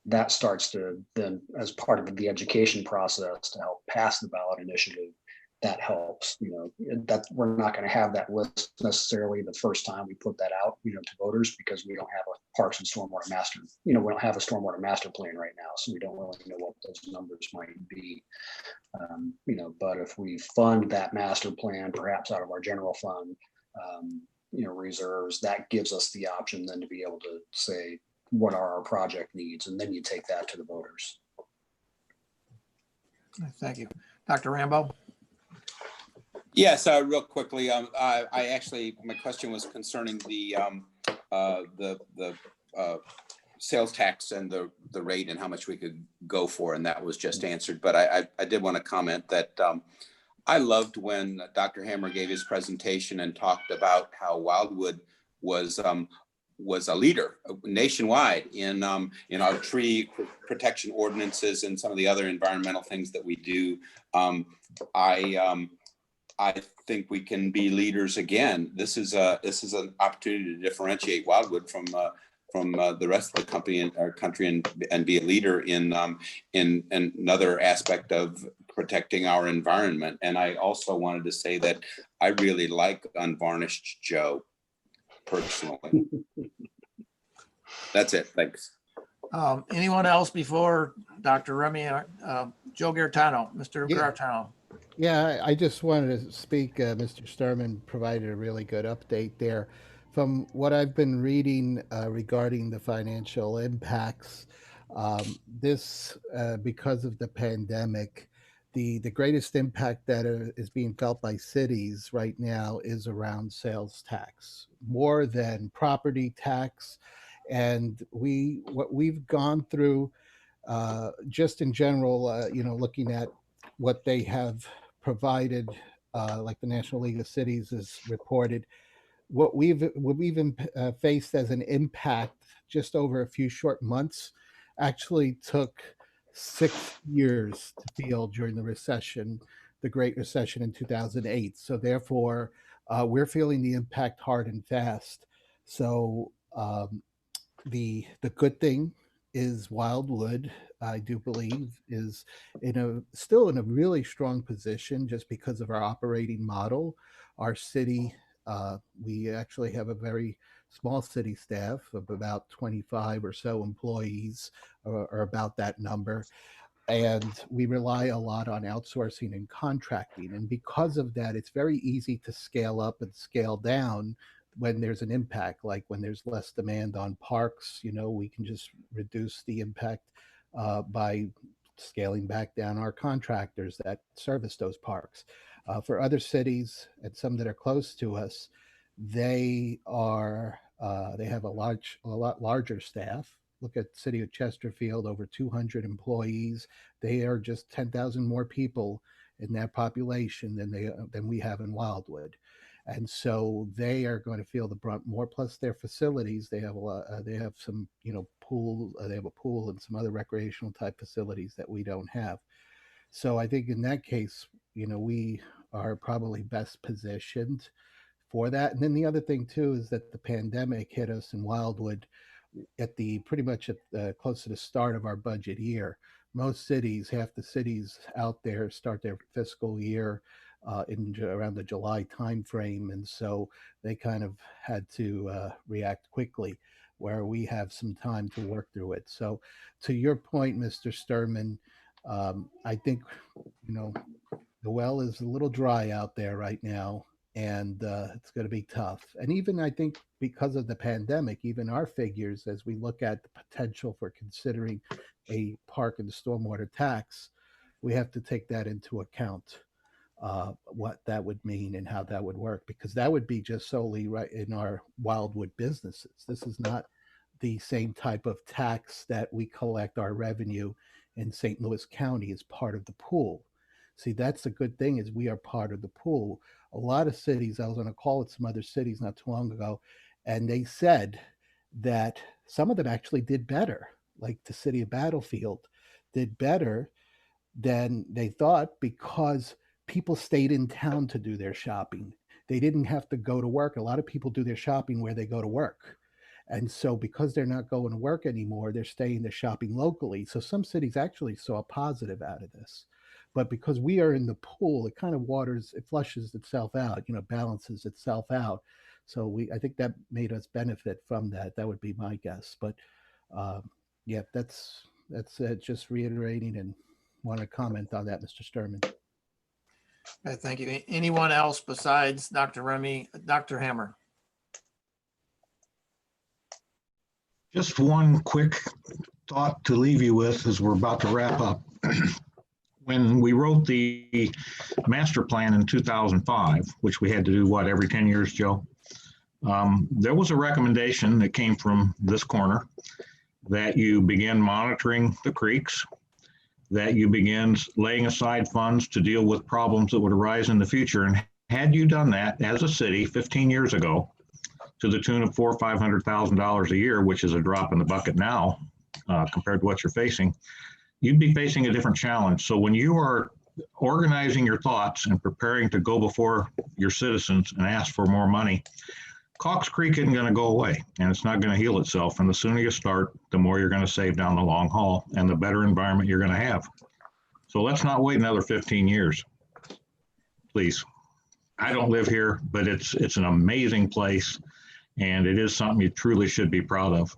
that starts to then, as part of the education process to help pass the ballot initiative, that helps. You know, that we're not going to have that list necessarily the first time we put that out, you know, to voters, because we don't have a parks and stormwater master, you know, we don't have a stormwater master plan right now, so we don't really know what those numbers might be. You know, but if we fund that master plan, perhaps out of our general fund, you know, reserves, that gives us the option then to be able to say, what are our project needs? And then you take that to the voters. Thank you. Dr. Rambo? Yes, real quickly, I actually, my question was concerning the sales tax and the rate and how much we could go for, and that was just answered. But I did want to comment that I loved when Dr. Hammer gave his presentation and talked about how Wildwood was a leader nationwide in our tree protection ordinances and some of the other environmental things that we do. I think we can be leaders again. This is an opportunity to differentiate Wildwood from the rest of the company in our country and be a leader in another aspect of protecting our environment. And I also wanted to say that I really like Unvarnished Joe personally. That's it. Thanks. Anyone else before Dr. Remy, Joe Gaetano, Mr. Gaetano? Yeah, I just wanted to speak. Mr. Sturman provided a really good update there. From what I've been reading regarding the financial impacts, because of the pandemic, the greatest impact that is being felt by cities right now is around sales tax, more than property tax. And what we've gone through, just in general, looking at what they have provided, like the National League of Cities has reported, what we've faced as an impact just over a few short months actually took 6 years to feel during the Great Recession in 2008. So therefore, we're feeling the impact hard and fast. So the good thing is Wildwood, I do believe, is still in a really strong position just because of our operating model. Our city, we actually have a very small city staff of about 25 or so employees, or about that number. And we rely a lot on outsourcing and contracting. And because of that, it's very easy to scale up and scale down when there's an impact, like when there's less demand on parks. We can just reduce the impact by scaling back down our contractors that service those parks. For other cities and some that are close to us, they have a lot larger staff. Look at the city of Chesterfield, over 200 employees. They are just 10,000 more people in that population than we have in Wildwood. And so they are going to feel the brunt more. Plus their facilities, they have some, pool. They have a pool and some other recreational type facilities that we don't have. So I think in that case, we are probably best positioned for that. And then the other thing too is that the pandemic hit us in Wildwood pretty much close to the start of our budget year. Most cities, half the cities out there start their fiscal year around the July timeframe, and so they kind of had to react quickly, where we have some time to work through it. So, to your point, Mr. Sturman, I think the well is a little dry out there right now, and it's going to be tough. And even I think because of the pandemic, even our figures, as we look at the potential for considering a park and stormwater tax, we have to take that into account. What that would mean and how that would work, because that would be just solely right in our Wildwood businesses. This is not the same type of tax that we collect our revenue in St. Louis County as part of the pool. See, that's the good thing, is we are part of the pool. A lot of cities, I was on a call with some other cities not too long ago, and they said that some of them actually did better, like the city of Battlefield did better than they thought, because people stayed in town to do their shopping. They didn't have to go to work. A lot of people do their shopping where they go to work. And so because they're not going to work anymore, they're staying there shopping locally. So some cities actually saw a positive out of this. But because we are in the pool, it kind of it flushes itself out, balances itself out. So I think that made us benefit from that. That would be my guess. But yeah, that's just reiterating, and want to comment on that, Mr. Sturman. Okay, thank you. Anyone else besides Dr. Remy? Dr. Hammer? Just one quick thought to leave you with as we're about to wrap up. When we wrote the master plan in 2005, which we had to do, what, every 10 years, Joe? There was a recommendation that came from this corner that you begin monitoring the creeks, that you begin laying aside funds to deal with problems that would arise in the future. And had you done that as a city 15 years ago, to the tune of $400,000 or $500,000 a year, which is a drop in the bucket now compared to what you're facing, you'd be facing a different challenge. So when you are organizing your thoughts and preparing to go before your citizens and ask for more money, Cox Creek isn't going to go away, and it's not going to heal itself. And the sooner you start, the more you're going to save down the long haul and the better environment you're going to have. So let's not wait another 15 years, please. I don't live here, but it's an amazing place, and it is something you truly should be proud of.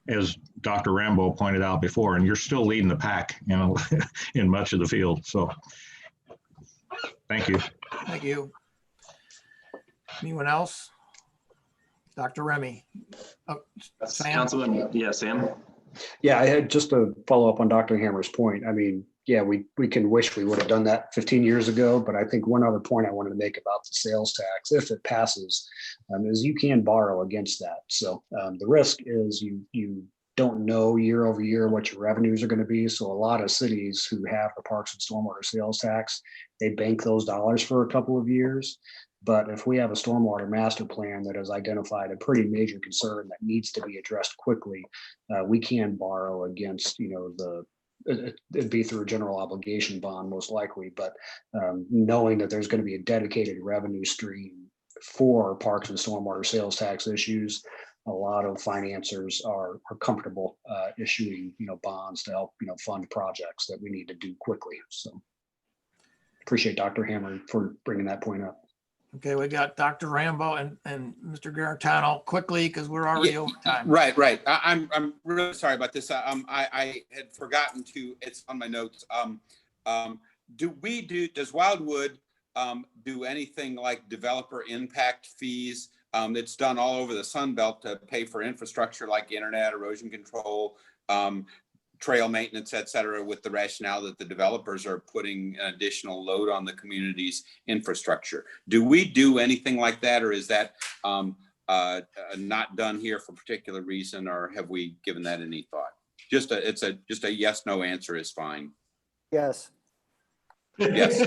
As Dr. Rambo pointed out before, and you're still leading the pack, you know, in much of the field. So thank you. Thank you. Anyone else? Dr. Remy. Oh, Sam? Councilman, yeah, Sam. Yeah, I had just to follow up on Dr. Hammer's point. I mean, yeah, we can wish we would have done that 15 years ago, but I think one other point I wanted to make about the sales tax, if it passes, is you can borrow against that. So the risk is you don't know year over year what your revenues are going to be. So a lot of cities who have the parks and stormwater sales tax, they bank those dollars for a couple of years. But if we have a stormwater master plan that has identified a pretty major concern that needs to be addressed quickly, we can borrow against, you know, it'd be through a general obligation bond most likely, but knowing that there's going to be a dedicated revenue stream for parks and stormwater sales tax issues, a lot of financiers are comfortable issuing, you know, bonds to help, you know, fund projects that we need to do quickly. So appreciate Dr. Hammer for bringing that point up. Okay, we got Dr. Rambo and Mr. Garatano quickly because we're already over time. Right. I'm really sorry about this. I had forgotten to. It's on my notes. Does Wildwood do anything like developer impact fees? It's done all over the Sun Belt to pay for infrastructure like internet, erosion control, trail maintenance, et cetera, with the rationale that the developers are putting an additional load on the community's infrastructure. Do we do anything like that, or is that not done here for a particular reason, or have we given that any thought? Just a yes, no answer is fine. Yes. Yes.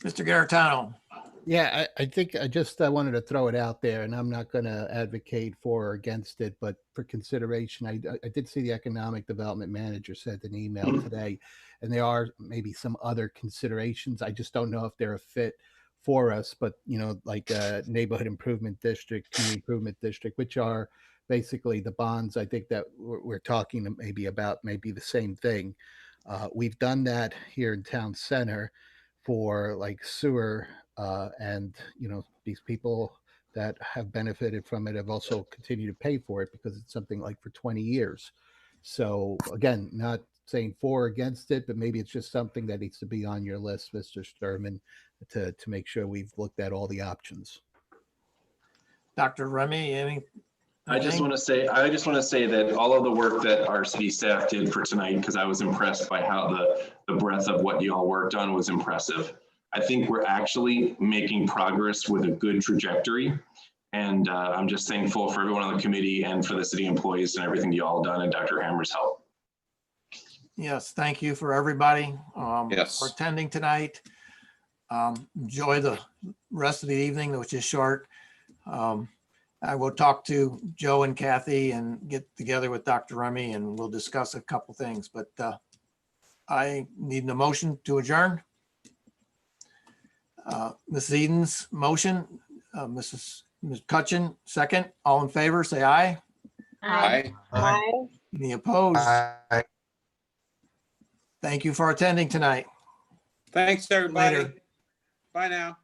Mr. Garatano. Yeah, I think I wanted to throw it out there, and I'm not going to advocate for or against it, but for consideration, I did see the economic development manager sent an email today, and there are maybe some other considerations. I just don't know if they're a fit for us, but, you know, like a neighborhood improvement district, community improvement district, which are basically the bonds. I think that we're talking maybe about maybe the same thing. We've done that here in town center for like sewer, and, you know, these people that have benefited from it have also continued to pay for it because it's something like for 20 years. So again, not saying for or against it, but maybe it's just something that needs to be on your list, Mr. Sturman, to make sure we've looked at all the options. Dr. Remy, any? I just want to say that all of the work that our city staff did for tonight, because I was impressed by how the breadth of what you all worked on was impressive. I think we're actually making progress with a good trajectory. And I'm just thankful for everyone on the committee and for the city employees and everything you all done and Dr. Hammer's help. Yes, thank you for everybody Yes. for attending tonight. Enjoy the rest of the evening, which is short. I will talk to Joe and Kathy and get together with Dr. Remy and we'll discuss a couple things, but I need a motion to adjourn. Ms. Eden's motion, Ms. Cutchin, second. All in favor, say aye. Aye. Aye. Any opposed? Aye. Thank you for attending tonight. Thanks, everybody. Later. Bye now.